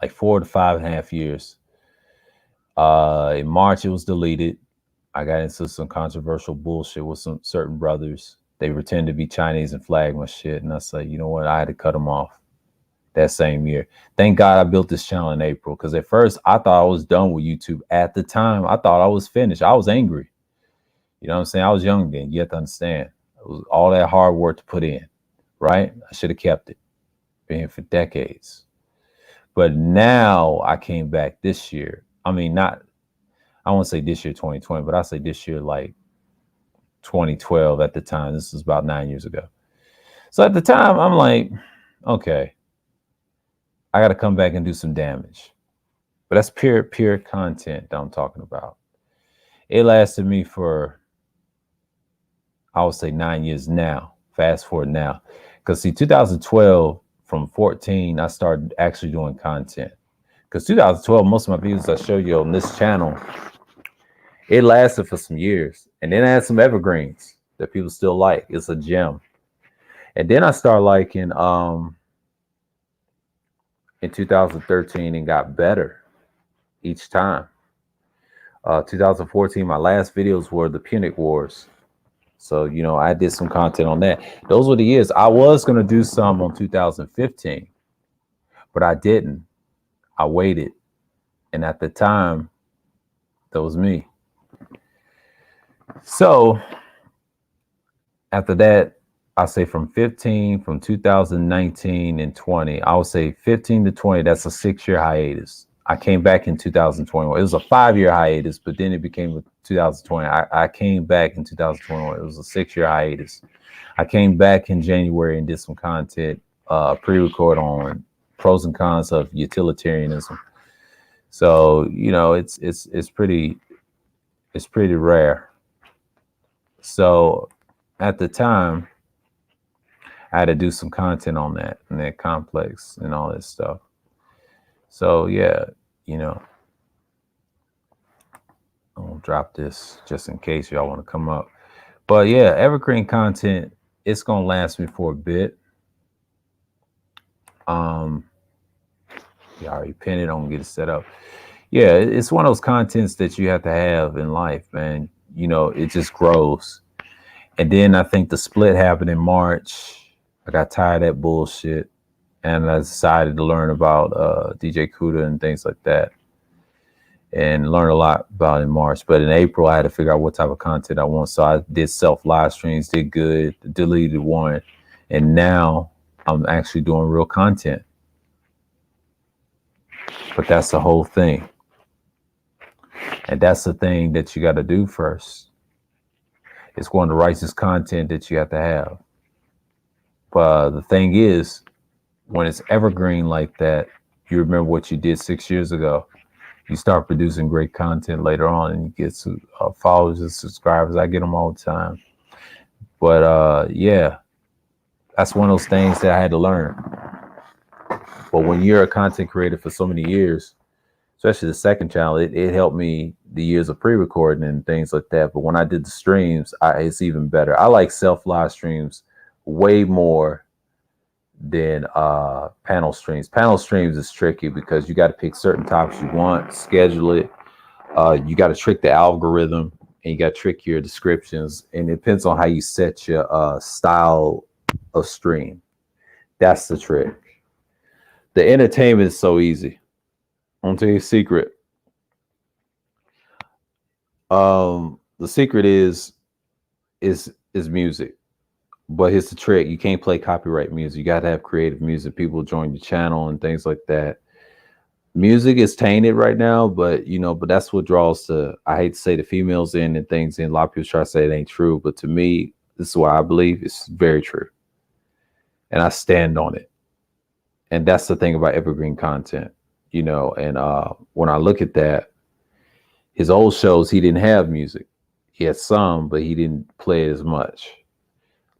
like 4 to 5.5 years. In March, it was deleted. I got into some controversial bullshit with some certain brothers. They pretend to be Chinese and flag my shit. And I said, you know what? I had to cut them off that same year. Thank God I built this channel in April. Because at first, I thought I was done with YouTube. At the time, I thought I was finished. I was angry. You know what I'm saying? I was young then. You have to understand. It was all that hard work to put in, right? I should have kept it. Been here for decades. But now I came back this year. I mean, I won't say this year, 2020, but I say this year, like 2012 at the time. This was about 9 years ago. So at the time, I'm like, okay, I got to come back and do some damage. But that's pure content that I'm talking about. It lasted me for, I would say 9 years now. Fast forward now. Because see, 2012, from 14, I started actually doing content. Because 2012, most of my videos I show you on this channel, it lasted for some years. And then I had some evergreens that people still like. It's a gem. And then I started liking in 2013 and got better each time. 2014, my last videos were the Punic Wars. So, you know, I did some content on that. Those were the years. I was going to do some on 2015, but I didn't. I waited. And at the time, that was me. So after that, I say from 2019 and 20, I would say 15 to 20, that's a 6-year hiatus. I came back in 2021. It was a 5-year hiatus, but then it became a 2020. I came back in 2021. It was a 6-year hiatus. I came back in January and did some content, pre-record on pros and cons of utilitarianism. So, it's pretty rare. So at the time, I had to do some content on that and that complex and all this stuff. So yeah, you know, I'm gonna drop this just in case y'all want to come up. But yeah, evergreen content, it's gonna last me for a bit. Um, yeah, I already pinned it. I'm gonna get it set up. Yeah, it's one of those contents that you have to have in life, man. It just grows. And then I think the split happened in March. I got tired of that bullshit, and I decided to learn about DJ Kuda and things like that, and learn a lot about it in March. But in April, I had to figure out what type of content I want. So I did self live streams, did good, deleted one, and now I'm actually doing real content. But that's the whole thing. And that's the thing that you got to do first. It's one of the righteous content that you have to have. But the thing is, when it's evergreen like that, you remember what you did 6 years ago. You start producing great content later on, and you get followers and subscribers. I get them all the time. But yeah, that's one of those things that I had to learn. But when you're a content creator for so many years, especially the second channel, it helped me the years of pre-recording and things like that. But when I did the streams, it's even better. I like self live streams way more than panel streams. Panel streams is tricky because you got to pick certain topics you want, schedule it. You got to trick the algorithm, and you got to trick your descriptions. And it depends on how you set your style of stream. That's the trick. The entertainment is so easy. I'll tell you a secret. The secret is music. But here's the trick: you can't play copyright music. You got to have creative music. People join your channel and things like that. Music is tainted right now, but that's what draws the. I hate to say the females in and things in. A lot of people try to say it ain't true, but to me, this is why I believe it's very true, and I stand on it. And that's the thing about evergreen content, And when I look at that, his old shows, he didn't have music. He had some, but he didn't play it as much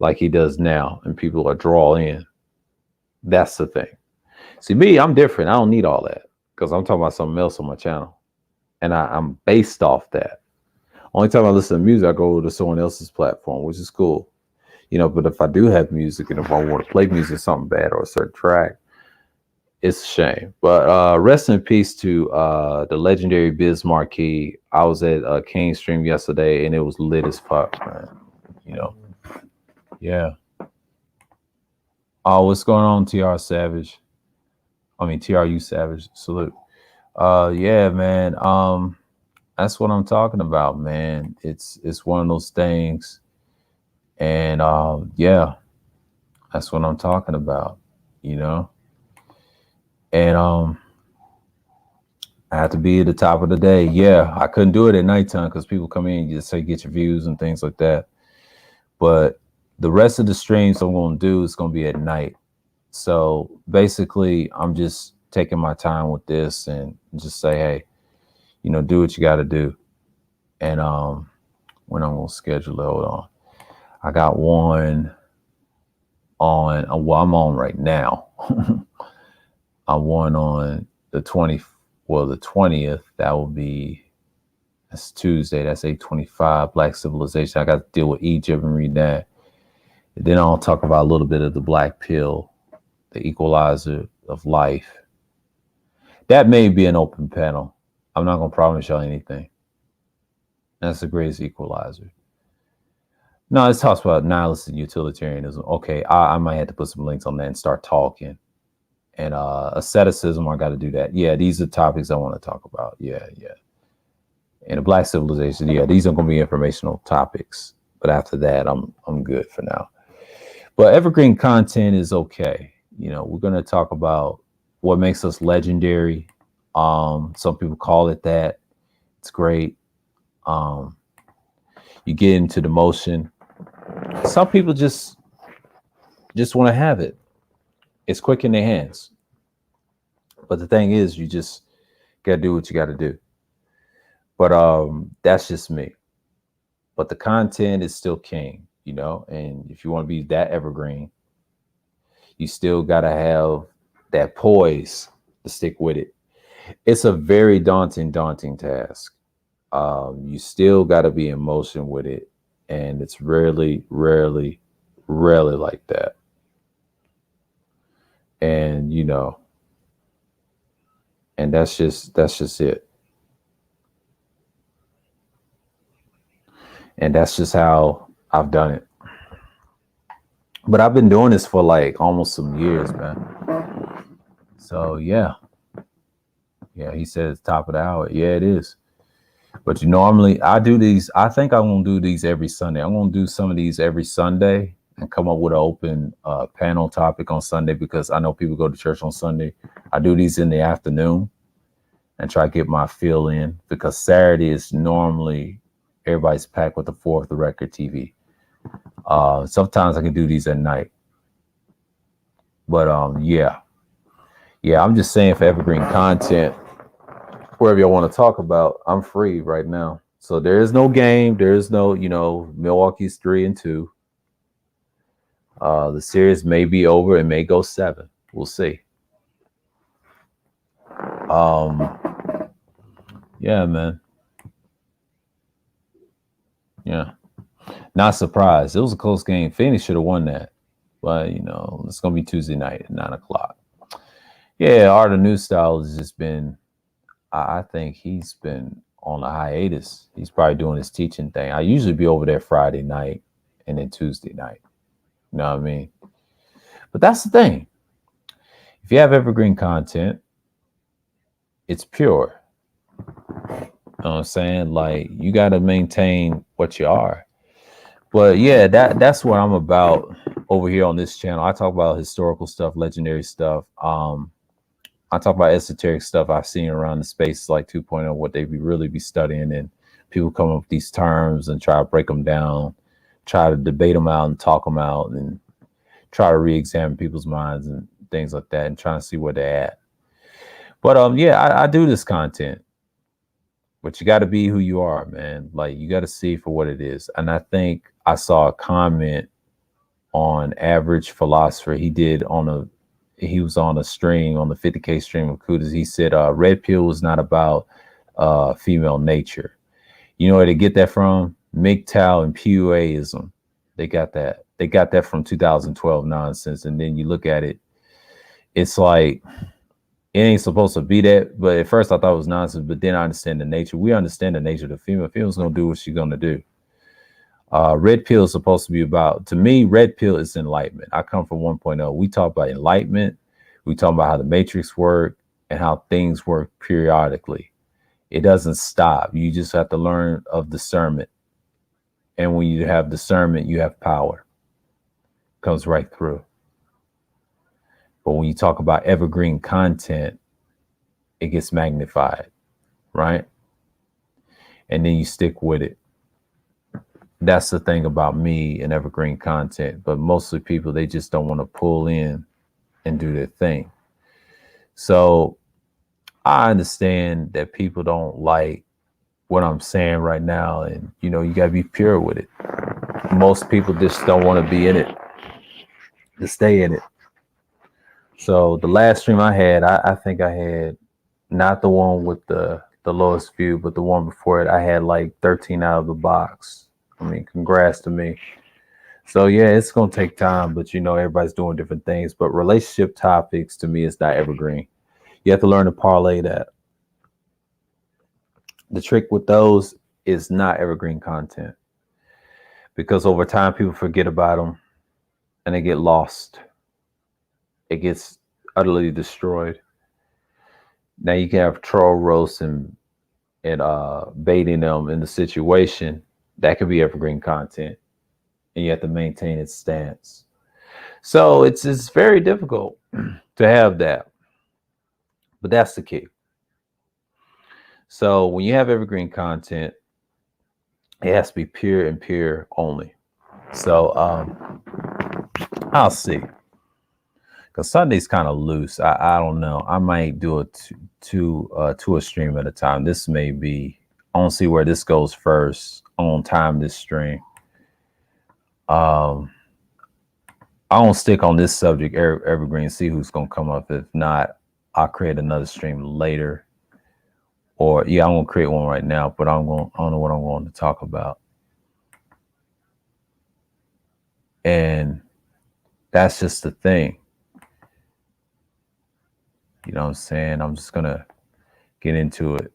like he does now, and people are drawn in. That's the thing. See, me, I'm different. I don't need all that because I'm talking about something else on my channel, and I'm based off that. Only time I listen to music, I go to someone else's platform, which is cool, But if I do have music, and if I want to play music, something bad or a certain track, it's a shame. But rest in peace to the legendary Biz Marquee. I was at King's stream yesterday, and it was lit as fuck, man. Yeah. Oh, what's going on, TR Savage? I mean, TRU Savage. Salute. Yeah, man. That's what I'm talking about, man. It's one of those things, and yeah, that's what I'm talking about. And I have to be at the top of the day. Yeah, I couldn't do it at nighttime because people come in and just say get your views and things like that. But the rest of the streams I'm going to do is going to be at night. So basically, I'm just taking my time with this and just say, hey, do what you got to do. And when I'm going to schedule it, hold on. I got one on, well, I'm on right now. I'm one on the 20th. That will be, that's Tuesday. That's 8/25, Black Civilization. I got to deal with Egypt and read that. And then I'll talk about a little bit of the Black Pill, the equalizer of life. That may be an open panel. I'm not going to promise y'all anything. That's the greatest equalizer. No, it talks about nihilist and utilitarianism. Okay, I might have to put some links on that and start talking. And asceticism, I got to do that. Yeah, these are topics I want to talk about. Yeah. And the Black Civilization, yeah, these are going to be informational topics. But after that, I'm good for now. But evergreen content is okay. We're going to talk about what makes us legendary. Some people call it that. It's great. You get into the motion. Some people just want to have it. It's quick in their hands. But the thing is, you Gotta do what you gotta do. But that's just me. But the content is still king, and if you want to be that evergreen, you still gotta have that poise to stick with it. It's a very daunting task. You still gotta be in motion with it, and it's rarely like that. And and that's just it. And that's just how I've done it. But I've been doing this for like almost some years, man. So yeah, he said it's top of the hour. Yeah, it is. But normally I do these. I think I'm gonna do these every Sunday. I'm gonna do some of these every Sunday and come up with an open panel topic on Sunday because I know people go to church on Sunday. I do these in the afternoon and try to get my feel in because Saturday is normally everybody's packed with the fourth record TV. Sometimes I can do these at night. But yeah, I'm just saying for evergreen content, wherever y'all want to talk about, I'm free right now. So there is no game. There is no, Milwaukee's 3-2. The series may be over. It may go 7. We'll see. Yeah, man. Yeah. Not surprised. It was a close game. Phoenix should have won that. But, it's going to be Tuesday night at 9 o'clock. Yeah, Art of New Style has just been, I think he's been on a hiatus. He's probably doing his teaching thing. I usually be over there Friday night and then Tuesday night. You know what I mean? But that's the thing. If you have evergreen content, it's pure. You know what I'm saying? Like you got to maintain what you are. But yeah, that's what I'm about over here on this channel. I talk about historical stuff, legendary stuff. I talk about esoteric stuff I've seen around the space like 2.0, what they really be studying, and people come up with these terms and try to break them down, try to debate them out and talk them out, and try to re-examine people's minds and things like that, and trying to see where they're at. But yeah, I do this content, but you got to be who you are, man. Like you got to see for what it is. And I think I saw a comment on Average Philosopher. He was on a stream, on the 50K stream of Kudas. He said, Red Pill was not about female nature. You know where they get that from? MGTOW and PUAism. They got that. They got that from 2012 nonsense. And then you look at it, it's like, it ain't supposed to be that. But at first I thought it was nonsense, but then I understand the nature. We understand the nature of the female. Female's going to do what she's going to do. Red Pill is supposed to be about, to me, Red Pill is enlightenment. I come from 1.0. We talk about enlightenment. We talk about how the matrix work and how things work periodically. It doesn't stop. You just have to learn of discernment. And when you have discernment, you have power. Comes right through. But when you talk about evergreen content, it gets magnified, right? And then you stick with it. That's the thing about me and evergreen content. But mostly people, they just don't want to pull in and do their thing. So I understand that people don't like what I'm saying right now. And, you got to be pure with it. Most people just don't want to be in it, to stay in it. So the last stream I had, I think I had not the one with the lowest view, but the one before it, I had like 13 out of the box. I mean, congrats to me. So yeah, it's going to take time, but everybody's doing different things. But relationship topics to me is not evergreen. You have to learn to parlay that. The trick with those is not evergreen content because over time people forget about them and they get lost. It gets utterly destroyed. Now you can have troll roasts and baiting them in the situation. That could be evergreen content, and you have to maintain its stance. So it's very difficult to have that, but that's the key. So when you have evergreen content, it has to be pure and pure only. So I'll see. because Sunday's kind of loose. I don't know. I might do a two a stream at a time. This may be. I don't see where this goes first. On time this stream. Um, I don't stick on this subject, Evergreen. See who's gonna come up. If not, I'll create another stream later. Or yeah, I'm gonna create one right now, but I don't know what I'm going to talk about. And that's just the thing. You know what I'm saying? I'm just gonna get into it.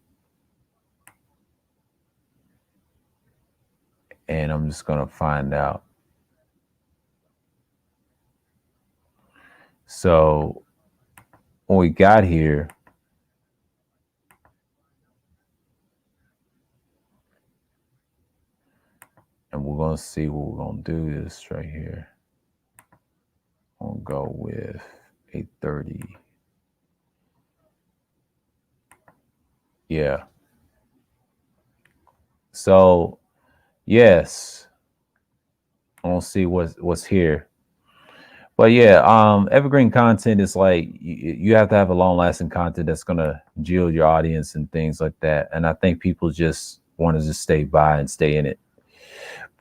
And I'm just gonna find out. So when we got here, and we're gonna see what we're gonna do this right here. I'm gonna go with 8:30. Yeah. So yes, I want to see what's here. But yeah, evergreen content is like you have to have a long lasting content that's gonna jewel your audience and things like that. And I think people just want to just stay by and stay in it.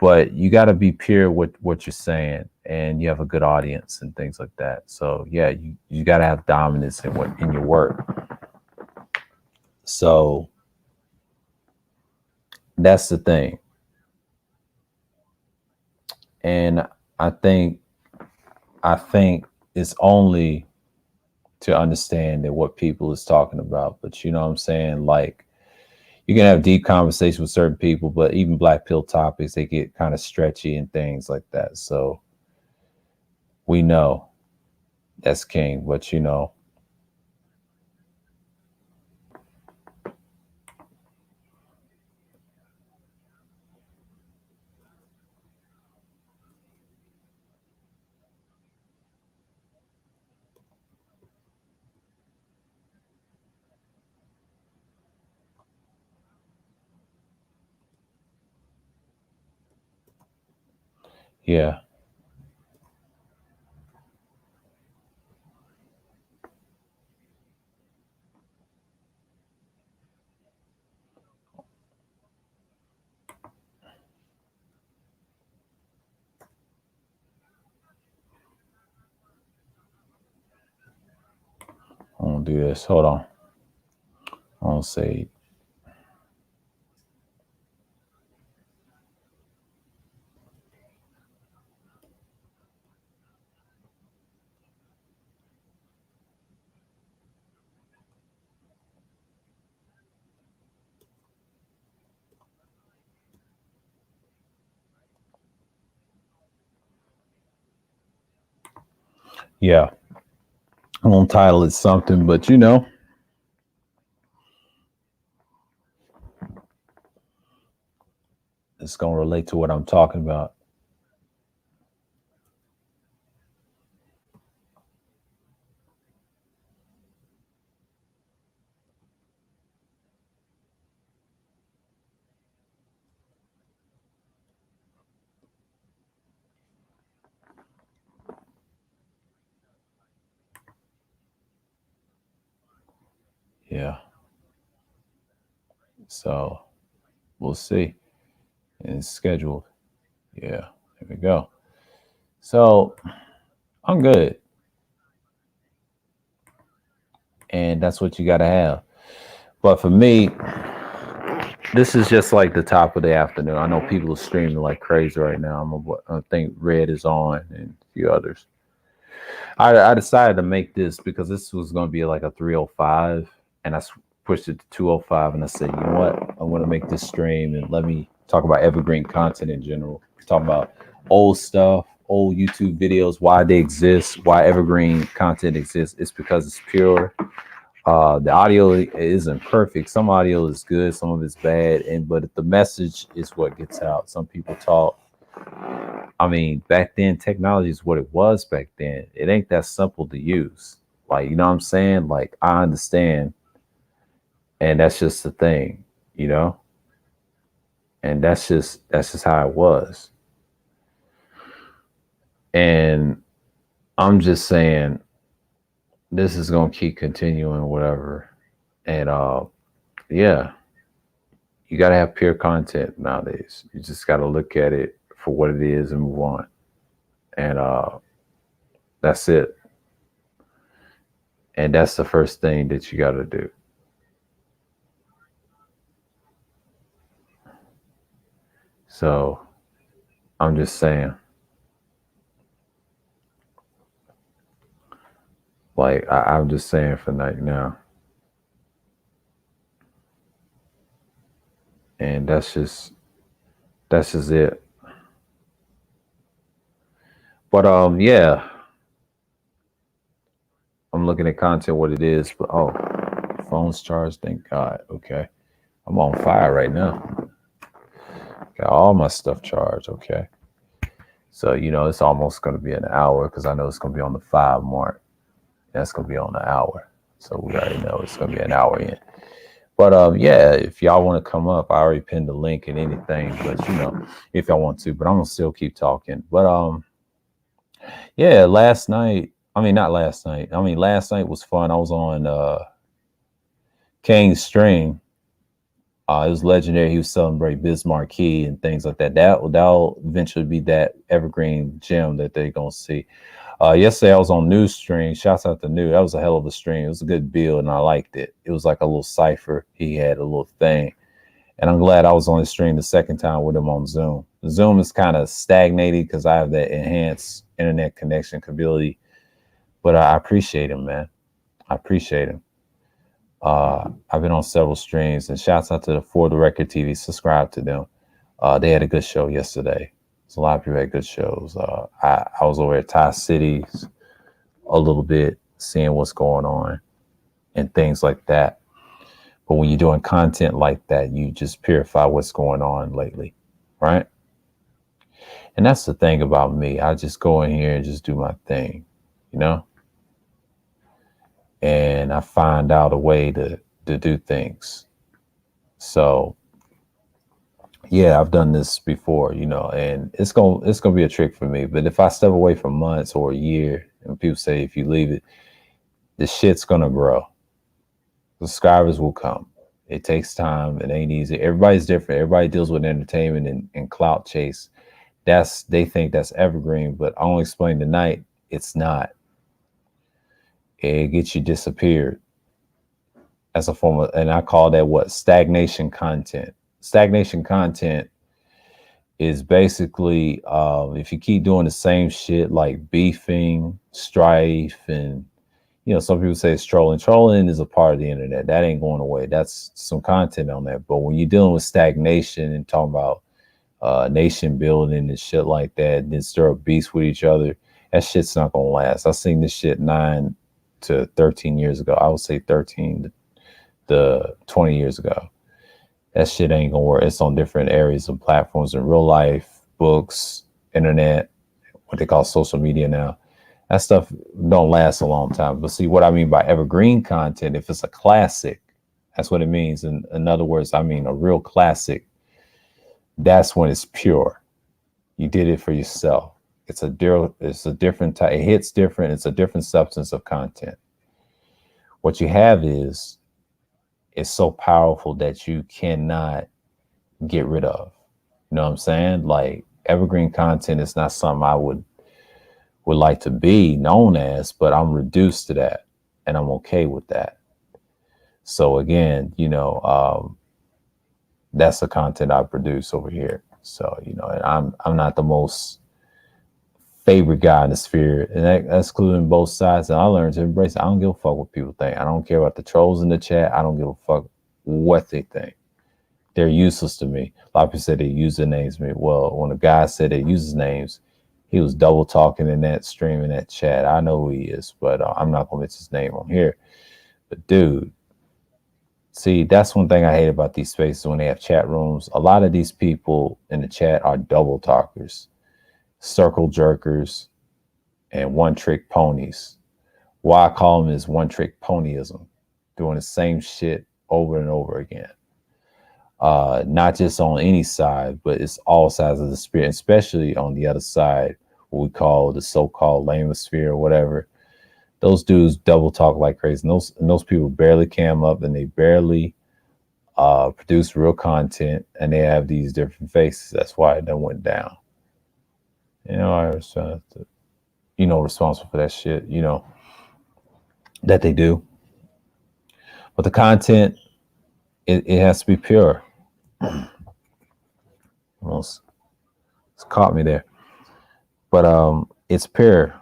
But you got to be pure with what you're saying, and you have a good audience and things like that. So yeah, you got to have dominance in your work. So that's the thing. And I think it's only to understand that what people is talking about. But you know what I'm saying? Like you can have deep conversations with certain people, but even black pill topics, they get kind of stretchy and things like that. So we know that's king, but you know. Yeah. I'm gonna do this. Hold on. I'm gonna say yeah. I'm gonna title it something, but you know, it's gonna relate to what I'm talking about. Yeah. So we'll see. And it's scheduled. Yeah. Here we go. So I'm good. And that's what you gotta have. But for me, this is just like the top of the afternoon. I know people are streaming like crazy right now. I think Red is on and a few others. I decided to make this because this was going to be like a 305, and pushed it to 205. And I said, you know what? I want to make this stream and let me talk about evergreen content in general. Talk about old stuff, old YouTube videos, why they exist, why evergreen content exists. It's because it's pure. The audio isn't perfect. Some audio is good, some of it's bad, but the message is what gets out. Some people talk. I mean, back then, technology is what it was back then. It ain't that simple to use. Like, you know what I'm saying? Like, I understand, and that's just the thing, you know. And that's just how it was. And I'm just saying, this is gonna keep continuing, whatever. And yeah, you gotta have pure content nowadays. You just gotta look at it for what it is and move on. And that's it. And that's the first thing that you gotta do. So I'm just saying, like I'm just saying for right now. And that's just it. But yeah, I'm looking at content what it is, but oh, phone's charged, thank God. Okay. I'm on fire right now. Got all my stuff charged, okay. So, it's almost gonna be an hour because I know it's gonna be on the 5 mark. That's gonna be on the hour. So we already know it's gonna be an hour in. But yeah, if y'all want to come up, I already pinned the link and anything, but if y'all want to, but I'm gonna still keep talking. But yeah, last night, I mean not last night. I mean last night was fun. I was on Kane's stream. It was legendary. He was celebrating Bismarck Key and things like that. That'll eventually be that evergreen gem that they're gonna see. Yesterday I was on News Stream. Shouts out to New. That was a hell of a stream. It was a good build and I liked it. It was like a little cipher. He had a little thing. And I'm glad I was on the stream the second time with him on Zoom. Zoom is kind of stagnated because I have that enhanced internet connection ability. But I appreciate him, man. I appreciate him. I've been on several streams, and shouts out to the For the Record TV. Subscribe to them. They had a good show yesterday. So a lot of people had good shows. I was over at Thai Cities a little bit, seeing what's going on and things like that. But when you're doing content like that, you just purify what's going on lately, right? And that's the thing about me. I just go in here and just do my thing, you know? And I find out a way to do things. So yeah, I've done this before, and it's gonna be a trick for me. But if I step away for months or a year, and people say if you leave it, the shit's gonna grow. Subscribers will come. It takes time. It ain't easy. Everybody's different. Everybody deals with entertainment and clout chase. They think that's evergreen, but I only explain tonight it's not. It gets you disappeared as a form of, and I call that what? Stagnation content. Stagnation content is basically if you keep doing the same shit like beefing, strife, and some people say it's trolling. Trolling is a part of the internet. That ain't going away. That's some content on that. But when you're dealing with stagnation and talking about nation building and shit like that, and then stir up beefs with each other, that shit's not gonna last. I seen this shit 9 to 13 years ago. I would say 13 to 20 years ago. That shit ain't gonna work. It's on different areas and platforms in real life, books, internet, what they call social media now. That stuff don't last a long time. But see what I mean by evergreen content, if it's a classic, that's what it means. In other words, I mean a real classic, that's when it's pure. You did it for yourself. It's a different type, it hits different, it's a different substance of content. What you have is it's so powerful that you cannot get rid of. You know what I'm saying? Like evergreen content is not something I would like to be known as, but I'm reduced to that and I'm okay with that. So again, that's the content I produce over here. So, and I'm not the most favorite guy in the sphere, and that's including both sides. And I learned to embrace it. I don't give a fuck what people think. I don't care about the trolls in the chat. I don't give a fuck what they think. They're useless to me. A lot of people say they usernames me. Well, when a guy said they use names, he was double talking in that stream, in that chat. I know who he is, but I'm not gonna mention his name on here. But dude, see, that's one thing I hate about these spaces when they have chat rooms. A lot of these people in the chat are double talkers, circle jerkers, and one-trick ponies. Why I call them is one-trick ponyism, doing the same shit over and over again. Not just on any side, but it's all sides of the spirit, especially on the other side, what we call the so-called lamosphere or whatever. Those dudes double talk like crazy. And those people barely cam up, and they barely produce real content, and they have these different faces. That's why it done went down. I was responsible for that shit. That they do, but the content, it has to be pure. Almost it's caught me there, but it's pure.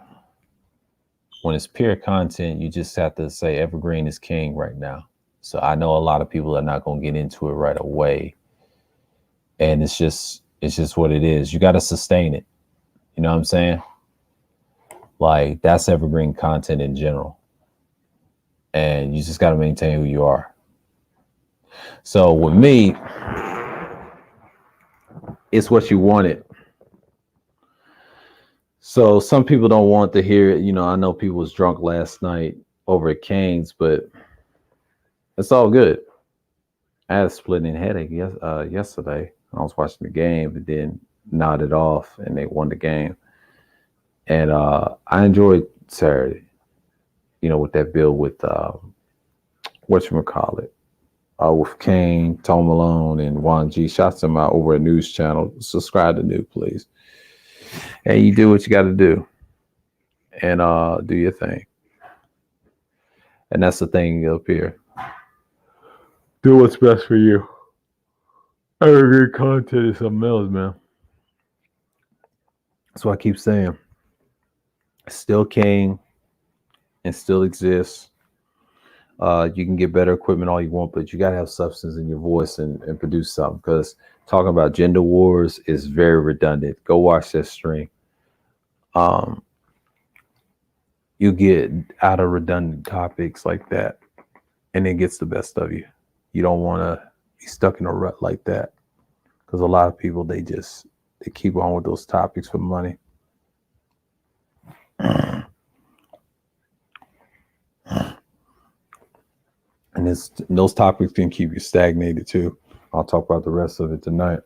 When it's pure content, you just have to say Evergreen is king right now. So I know a lot of people are not going to get into it right away, and it's just what it is. You got to sustain it. You know what I'm saying? Like, that's Evergreen content in general, and you just got to maintain who you are. So with me, it's what you wanted. So some people don't want to hear it. I know people was drunk last night over at Cane's, but it's all good. I had a splitting headache yesterday. I was watching the game, but then nodded off, and they won the game. And I enjoyed Saturday, with that bill with whatchamacallit, with Kane, Tom Malone, and Juan G. Shouts them out over a news channel. Subscribe to New, please. And you do what you got to do, and do your thing. And that's the thing up here. Do what's best for you. Evergreen content is something else, man. That's what I keep saying. Still king and still exists. You can get better equipment all you want, but you got to have substance in your voice and produce something, because talking about gender wars is very redundant. Go watch that stream. You get out of redundant topics like that, and it gets the best of you. You don't want to be stuck in a rut like that, because a lot of people, they keep on with those topics for money. And those topics can keep you stagnated too. I'll talk about the rest of it tonight.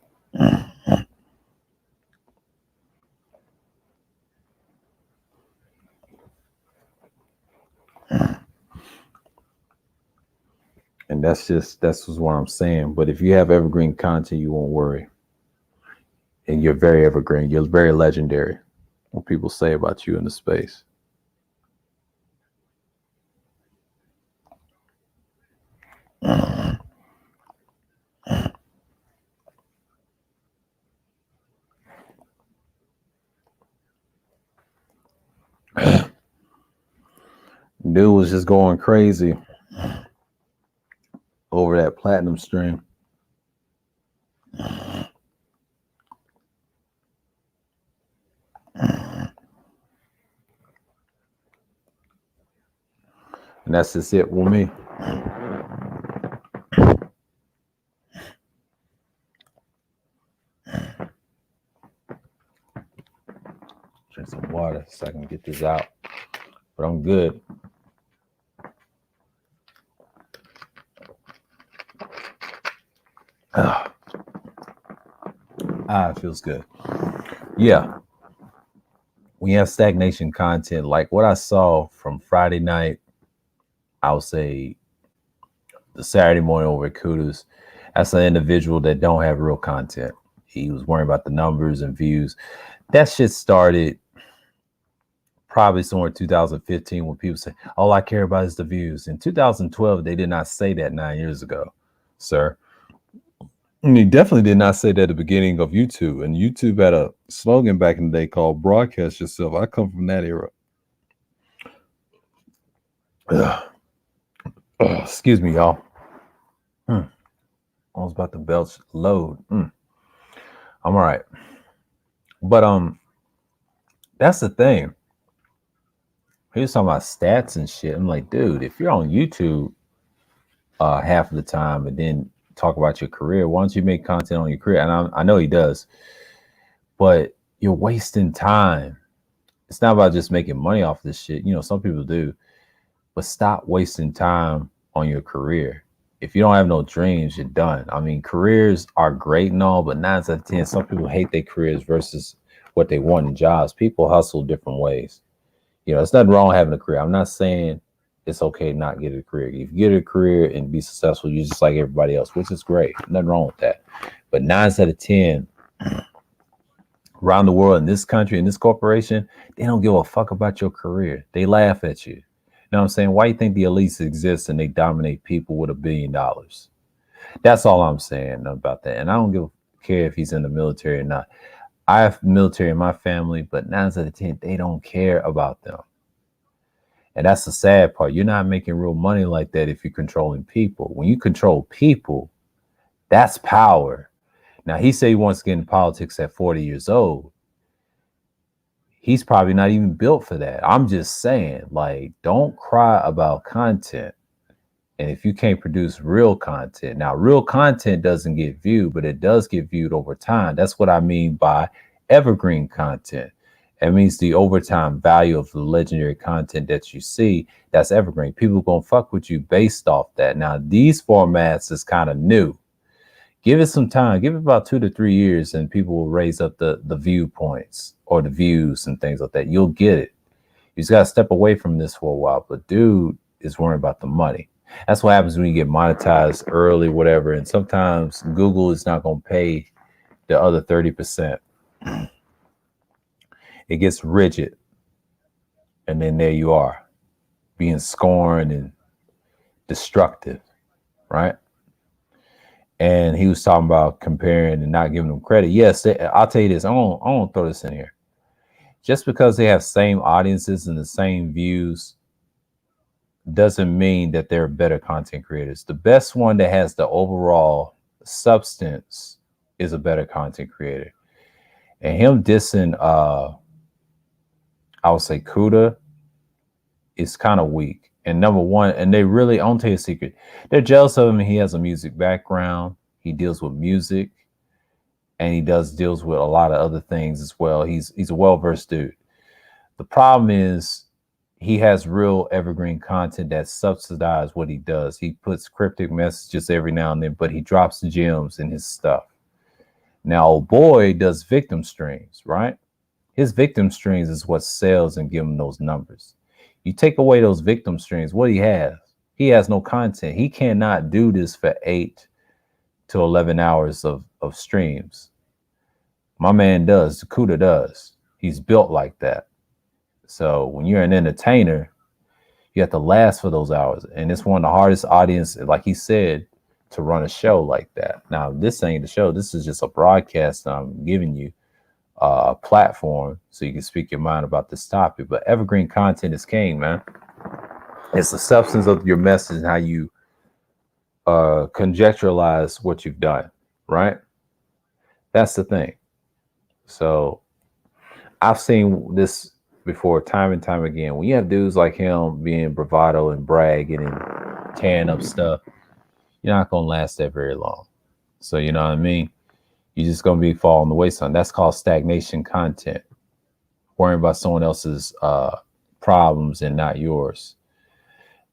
And that's what I'm saying. But if you have evergreen content, you won't worry. And you're very evergreen. You're very legendary. What people say about you in the space. Dude was just going crazy over that platinum stream. And that's just it with me. Drink some water so I can get this out. But I'm good. It feels good. Yeah. When you have stagnation content, like what I saw from Friday night, I would say the Saturday morning over at Kudos, that's an individual that don't have real content. He was worrying about the numbers and views. That shit started probably somewhere in 2015 when people say, all I care about is the views. In 2012, they did not say that 9 years ago, sir. And he definitely did not say that at the beginning of YouTube. And YouTube had a slogan back in the day called broadcast yourself. I come from that era. Excuse me, y'all. I was about to belch load. I'm all right. But that's the thing. He was talking about stats and shit. I'm like, dude, if you're on YouTube half of the time and then talk about your career, why don't you make content on your career? And I know he does, but you're wasting time. It's not about just making money off this shit. Some people do, but stop wasting time on your career. If you don't have no dreams, you're done. I mean, careers are great and all, but 9 out of 10, some people hate their careers versus what they want in jobs. People hustle different ways. You know, it's nothing wrong having a career. I'm not saying it's okay to not get a career. If you get a career and be successful, you're just like everybody else, which is great. Nothing wrong with that. But 9 out of 10 around the world, in this country, in this corporation, they don't give a fuck about your career. They laugh at you. You know what I'm saying? Why do you think the elites exist and they dominate people with $1 billion? That's all I'm saying about that. And I don't care if he's in the military or not. I have military in my family, but 9 out of 10, they don't care about them. And that's the sad part. You're not making real money like that if you're controlling people. When you control people, that's power. Now, he said he wants to get into politics at 40 years old. He's probably not even built for that. I'm just saying, like, don't cry about content. And if you can't produce real content, now real content doesn't get viewed, but it does get viewed over time. That's what I mean by evergreen content. It means the overtime value of the legendary content that you see, that's evergreen. People gonna fuck with you based off that. Now, these formats is kind of new. Give it some time. Give it about 2 to 3 years, and people will raise up the viewpoints or the views and things like that. You'll get it. You just gotta step away from this for a while. But dude is worrying about the money. That's what happens when you get monetized early, whatever. And sometimes Google is not gonna pay the other 30%. It gets rigid. And then there you are, being scorned and destructive, right? And he was talking about comparing and not giving them credit. Yes, I'll tell you this. I won't throw this in here. Just because they have same audiences and the same views doesn't mean that they're better content creators. The best one that has the overall substance is a better content creator. And him dissing, I would say Kuda is kind of weak. And number one, and they really, I'll tell you a secret, they're jealous of him. He has a music background. He deals with music, and he deals with a lot of other things as well. He's a well-versed dude. The problem is he has real evergreen content that subsidizes what he does. He puts cryptic messages every now and then, but he drops gems in his stuff. Now, old boy does victim streams, right? His victim streams is what sells and give him those numbers. You take away those victim streams, what he has no content. He cannot do this for 8 to 11 hours of streams. My man does. Kuda does. He's built like that. So when you're an entertainer, you have to last for those hours. And it's one of the hardest audience, like he said, to run a show like that. Now, this ain't the show. This is just a broadcast I'm giving you a platform so you can speak your mind about this topic. But evergreen content is king, man. It's the substance of your message and how you conjecturalize what you've done, right? That's the thing. So I've seen this before time and time again. When you have dudes like him being bravado and bragging and tearing up stuff, you're not going to last that very long. So, you know what I mean? You're just going to be falling the wayside. That's called stagnation content. Worrying about someone else's problems and not yours.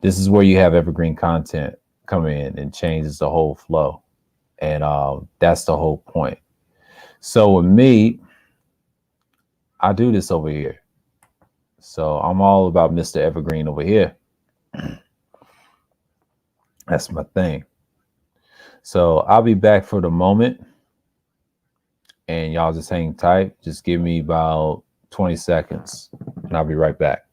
This is where you have evergreen content come in and changes the whole flow. And that's the whole point. So with me, I do this over here. So I'm all about Mr. Evergreen over here. That's my thing. So I'll be back for the moment. And y'all just hang tight. Just give me about 20 seconds and I'll be right back.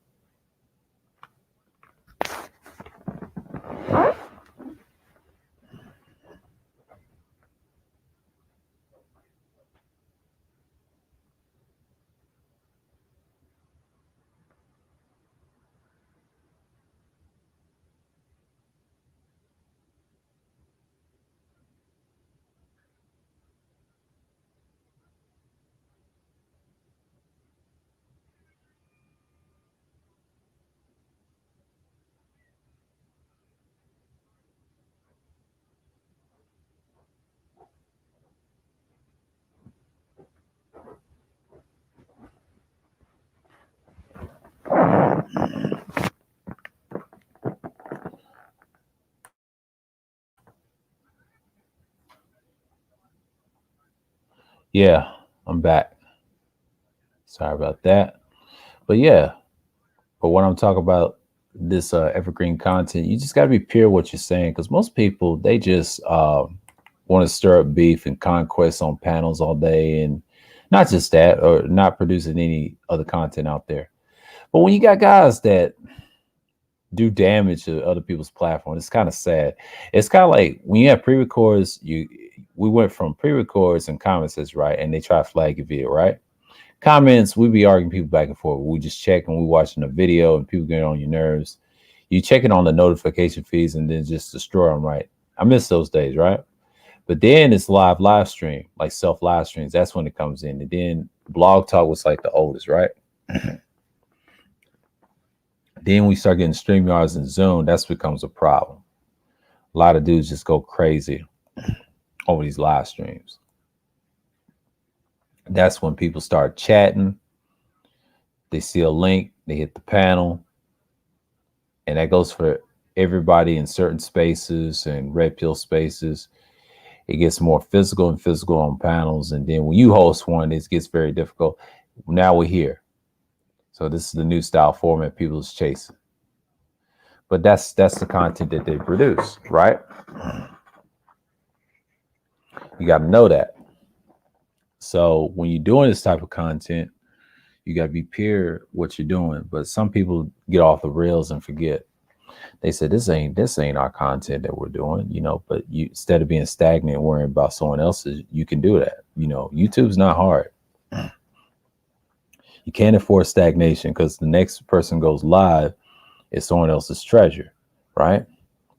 Yeah, I'm back. Sorry about that. But yeah, But when I'm talking about this evergreen content, you just got to be pure what you're saying, because most people, they just want to stir up beef and conquest on panels all day, and not just that, or not producing any other content out there. But when you got guys that do damage to other people's platform, it's kind of sad. It's kind of like when you have pre-records, we went from pre-records and comments, is right, and they try to flag your video, right? Comments, we be arguing people back and forth. We just check and we watching the video and people get on your nerves. You check it on the notification feeds and then just destroy them, right? I miss those days, right? But then it's live stream, like self live streams. That's when it comes in. And then blog talk was like the oldest, right? Then we start getting StreamYards and Zoom. That's becomes a problem. A lot of dudes just go crazy over these live streams. That's when people start chatting. They see a link, they hit the panel, and that goes for everybody in certain spaces and red pill spaces. It gets more physical and physical on panels. And then when you host one, it gets very difficult. Now we're here. So this is the new style format people's chasing. But that's the content that they produce, right? You got to know that. So when you're doing this type of content, you got to be pure what you're doing. But some people get off the rails and forget. They said this ain't our content that we're doing, but you, instead of being stagnant worrying about someone else's, you can do that. YouTube's not hard. You can't afford stagnation, because the next person goes live is someone else's treasure, right?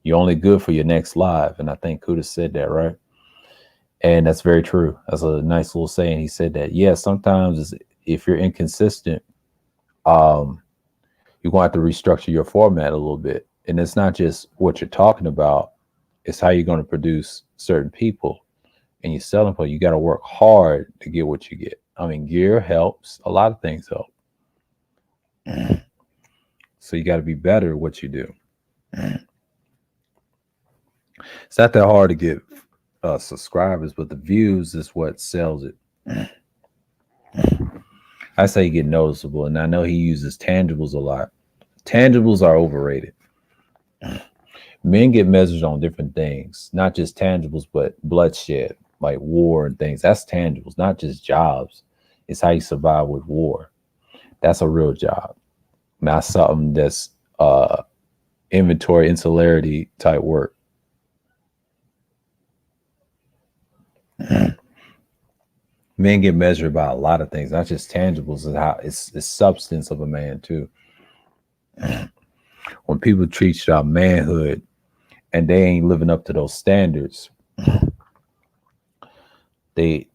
You're only good for your next live. And I think Kuda said that, right? And that's very true. That's a nice little saying. He said that, yeah, sometimes if you're inconsistent, you're going to have to restructure your format a little bit. And it's not just what you're talking about, it's how you're going to produce certain people and your selling point. You got to work hard to get what you get. I mean, gear helps. A lot of things help. So you got to be better at what you do. It's not that hard to get subscribers, but the views is what sells it. I say you get noticeable, and I know he uses tangibles a lot. Tangibles are overrated. Men get measured on different things, not just tangibles, but bloodshed, like war and things. That's tangibles, not just jobs. It's how you survive with war. That's a real job, not something that's inventory insularity type work. Men get measured by a lot of things, not just tangibles. And how it's the substance of a man too. When people treat you about manhood and they ain't living up to those standards, they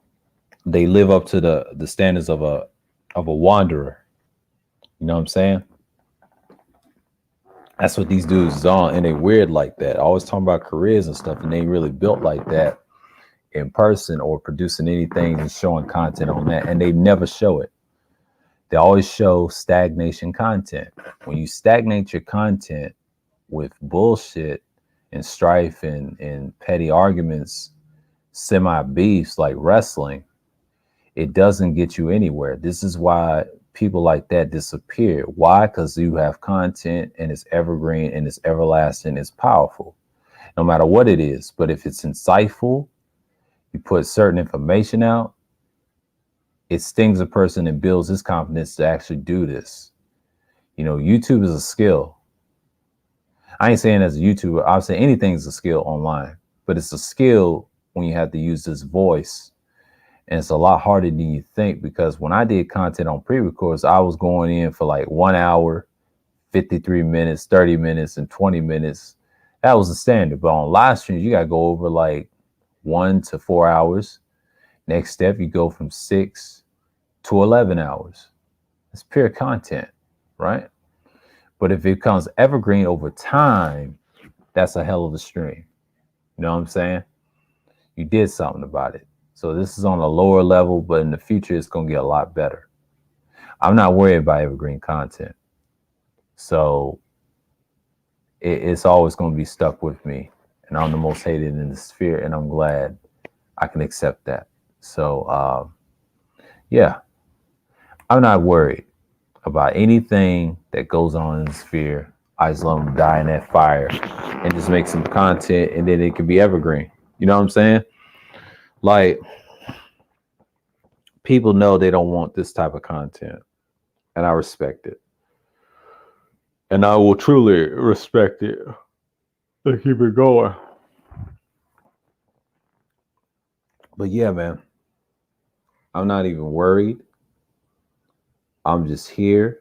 live up to the standards of a wanderer. You know what I'm saying? That's what these dudes is on, and they weird like that. Always talking about careers and stuff, and they ain't really built like that in person or producing anything and showing content on that, and they never show it. They always show stagnation content. When you stagnate your content with bullshit and strife and petty arguments, semi beefs like wrestling, it doesn't get you anywhere. This is why people like that disappear. Why? Because you have content and it's evergreen and it's everlasting, it's powerful, no matter what it is. But if it's insightful, you put certain information out, it stings a person and builds his confidence to actually do this. YouTube is a skill. I ain't saying as a YouTuber, I'm saying anything is a skill online, but it's a skill when you have to use this voice. And it's a lot harder than you think, because when I did content on pre-records, I was going in for like 1 hour, 53 minutes, 30 minutes, and 20 minutes. That was the standard. But on live streams, you got to go over like 1 to 4 hours. Next step, you go from 6 to 11 hours. It's pure content, right? But if it becomes evergreen over time, that's a hell of a stream. You know what I'm saying? You did something about it. So this is on a lower level, but in the future, it's going to get a lot better. I'm not worried about evergreen content. So it's always going to be stuck with me. And I'm the most hated in the sphere, and I'm glad I can accept that. So, yeah, I'm not worried. about anything that goes on in the sphere. I just let them die in that fire and just make some content, and then it can be evergreen. You know what I'm saying? Like, people know they don't want this type of content, and I respect it. And I will truly respect it to keep it going. But yeah, man, I'm not even worried. I'm just here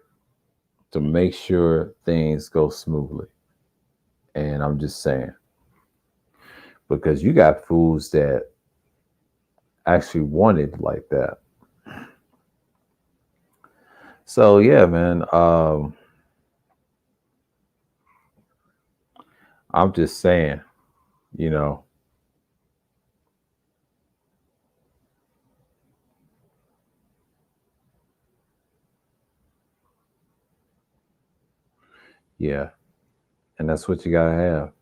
to make sure things go smoothly. And I'm just saying, because you got fools that actually want it like that. So yeah, man, I'm just saying, you know, yeah, and that's what you gotta have.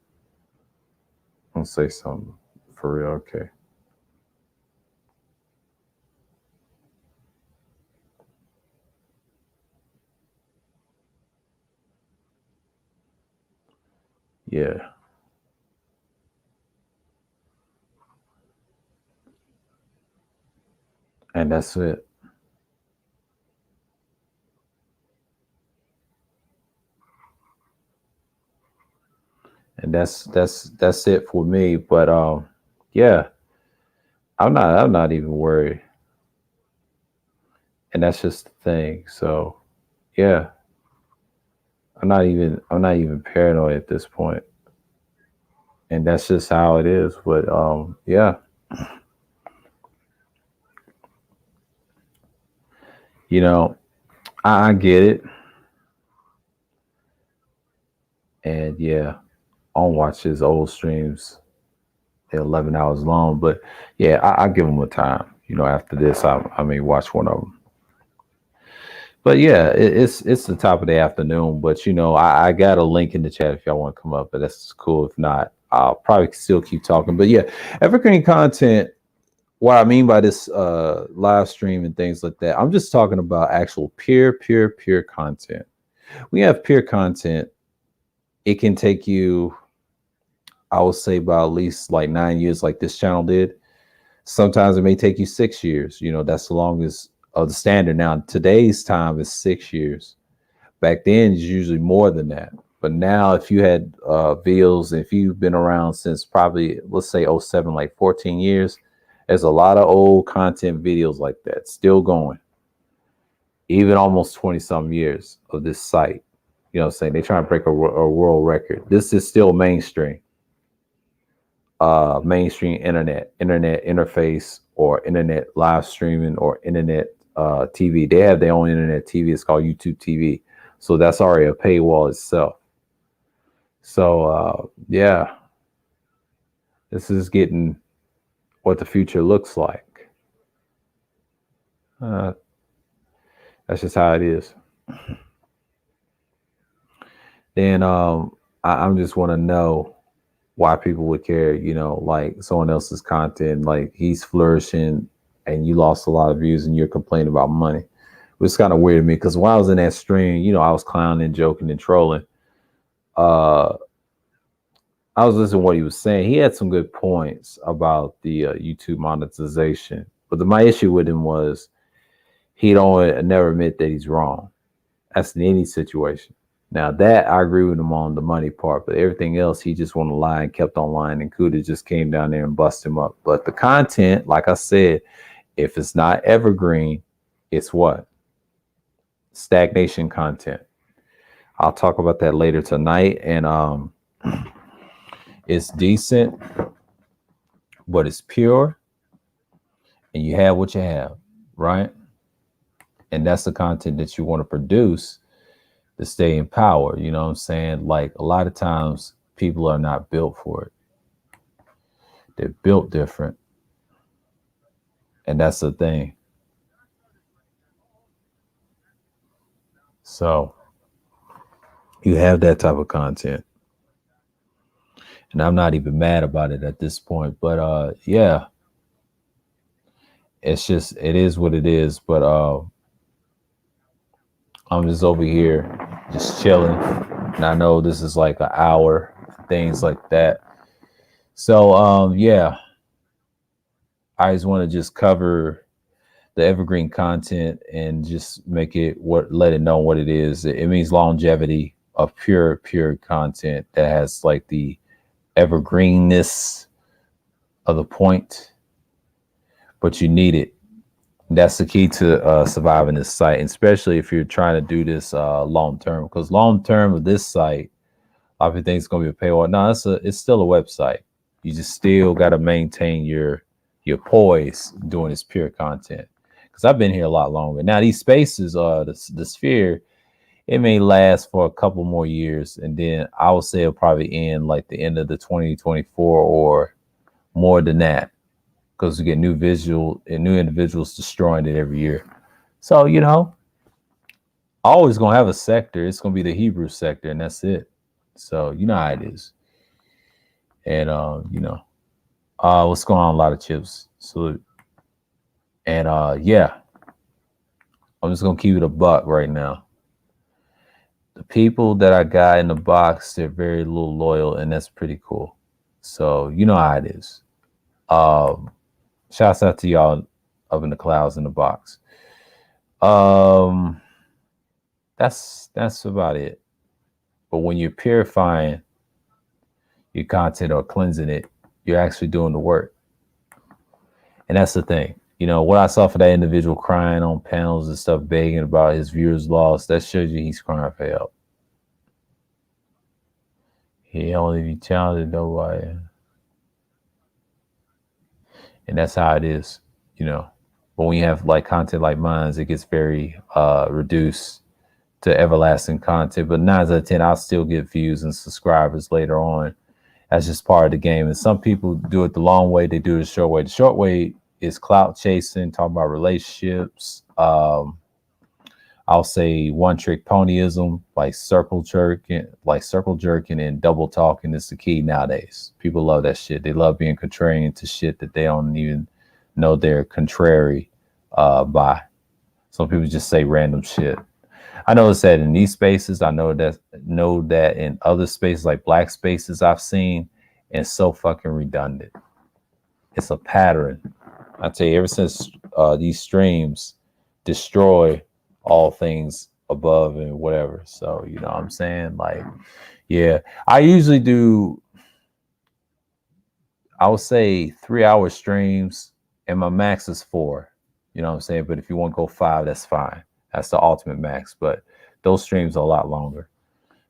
Don't say something for real, okay? Yeah, and that's it. And that's it for me. But yeah, I'm not even worried, and that's just the thing. So yeah, I'm not even paranoid at this point, and that's just how it is. But yeah, you know, I get it, and yeah, I'll watch his old streams. They're 11 hours long, but yeah, I give him a time. You know, after this, I may watch one of them. But yeah, it's the top of the afternoon. But you know, I got a link in the chat if y'all want to come up. But that's cool. If not, I'll probably still keep talking. But yeah, evergreen content. What I mean by this live stream and things like that, I'm just talking about actual pure content. We have pure content. It can take you, I would say, about at least like 9 years, like this channel did. Sometimes it may take you 6 years. You know, that's the longest of the standard. Now, today's time is 6 years. Back then, it's usually more than that. But now, if you had videos, if you've been around since probably, let's say, '07, like 14 years, there's a lot of old content videos like that still going, even almost 20 some years of this site. You know what I'm saying? They're trying to break a world record. This is still mainstream internet interface, or internet live streaming, or internet TV. They have their own internet TV. It's called YouTube TV. So that's already a paywall itself. So yeah, this is getting what the future looks like. Uh, that's just how it is. Then I'm just want to know why people would care, you know, like someone else's content, like he's flourishing and you lost a lot of views and you're complaining about money. It's kind of weird to me because while I was in that stream, you know, I was clowning, joking, and trolling. Uh, I was listening to what he was saying. He had some good points about the YouTube monetization, but my issue with him was he don't never admit that he's wrong. That's in any situation. Now that I agree with him on the money part, but everything else he just want to lie and kept on lying, and Kuda just came down there and bust him up. But the content, like I said, if it's not evergreen, it's what? Stagnation content. I'll talk about that later tonight. And it's decent, but it's pure, and you have what you have, right? And that's the content that you want to produce to stay in power. You know what I'm saying? Like a lot of times people are not built for it. They're built different. And that's the thing. So you have that type of content. And I'm not even mad about it at this point. But yeah, it's just, it is what it is. But I'm just over here, just chilling. And I know this is like an hour, things like that. So, yeah, I just want to just cover the evergreen content and just make it let it know what it is. It means longevity of pure content that has like the evergreenness of the point, but you need it. That's the key to surviving this site, especially if you're trying to do this long term. Because long term of this site, everything's gonna be a paywall. No, it's still a website. You just still got to maintain your poise doing this pure content. Because I've been here a lot longer. Now these spaces, the sphere, it may last for a couple more years, and then I would say it'll probably end like the end of the 2024 or more than that, because we get new individuals destroying it every year. So always gonna have a sector. It's gonna be the Hebrew sector, and that's it. So you know how it is. And what's going on? A lot of chips. Salute. And yeah, I'm just gonna keep it a buck right now. The people that I got in the box, they're very little loyal, and that's pretty cool. So you know how it is. Shouts out to y'all up in the clouds in the box. That's about it. But when you're purifying your content or cleansing it, you're actually doing the work. And that's the thing. What I saw for that individual crying on panels and stuff, begging about his viewers lost, that shows you he's crying for help. He only be challenged nobody. And that's how it is, But when you have like content like mine, it gets very reduced to everlasting content. But 9 out of 10, I'll still get views and subscribers later on. That's just part of the game. And some people do it the long way, they do it the short way. The short way is clout chasing, talking about relationships. I'll say one trick ponyism, like circle jerking and double talking is the key nowadays. People love that shit. They love being contrarian to shit that they don't even know they're contrary by. Some people just say random shit. I noticed that in these spaces. I know that in other spaces like black spaces I've seen, and it's so fucking redundant. It's a pattern. I tell you, ever since these streams destroy all things above and whatever. So, you know what I'm saying? Like, yeah, I usually do, I would say 3-hour streams, and my max is 4. You know what I'm saying? But if you want to go 5, that's fine. That's the ultimate max. But those streams are a lot longer.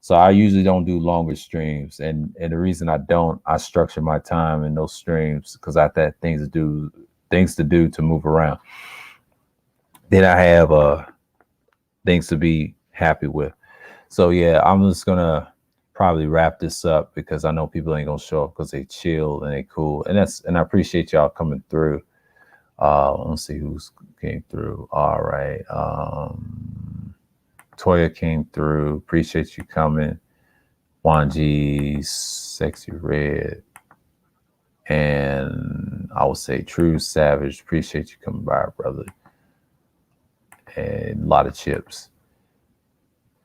So I usually don't do longer streams. And the reason I don't, I structure my time in those streams because I have things to do to move around. Then I have things to be happy with. So yeah, I'm just gonna probably wrap this up because I know people ain't gonna show up because they chill and they cool. And I appreciate y'all coming through. Let's see who's came through. All right. Toya came through. Appreciate you coming. Wanji, Sexy Red. And I would say True Savage. Appreciate you coming by, brother. And a lot of chips.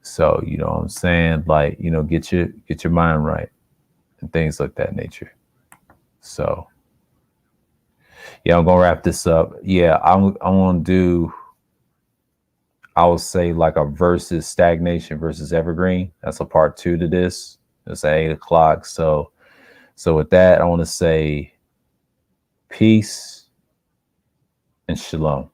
So, you know what I'm saying? Like, get your mind right and things like that nature. So yeah, I'm gonna wrap this up. Yeah, I'm gonna do, I would say, like a versus stagnation versus evergreen. That's a part 2 to this. It's at 8 o'clock. So with that, I want to say peace and shalom.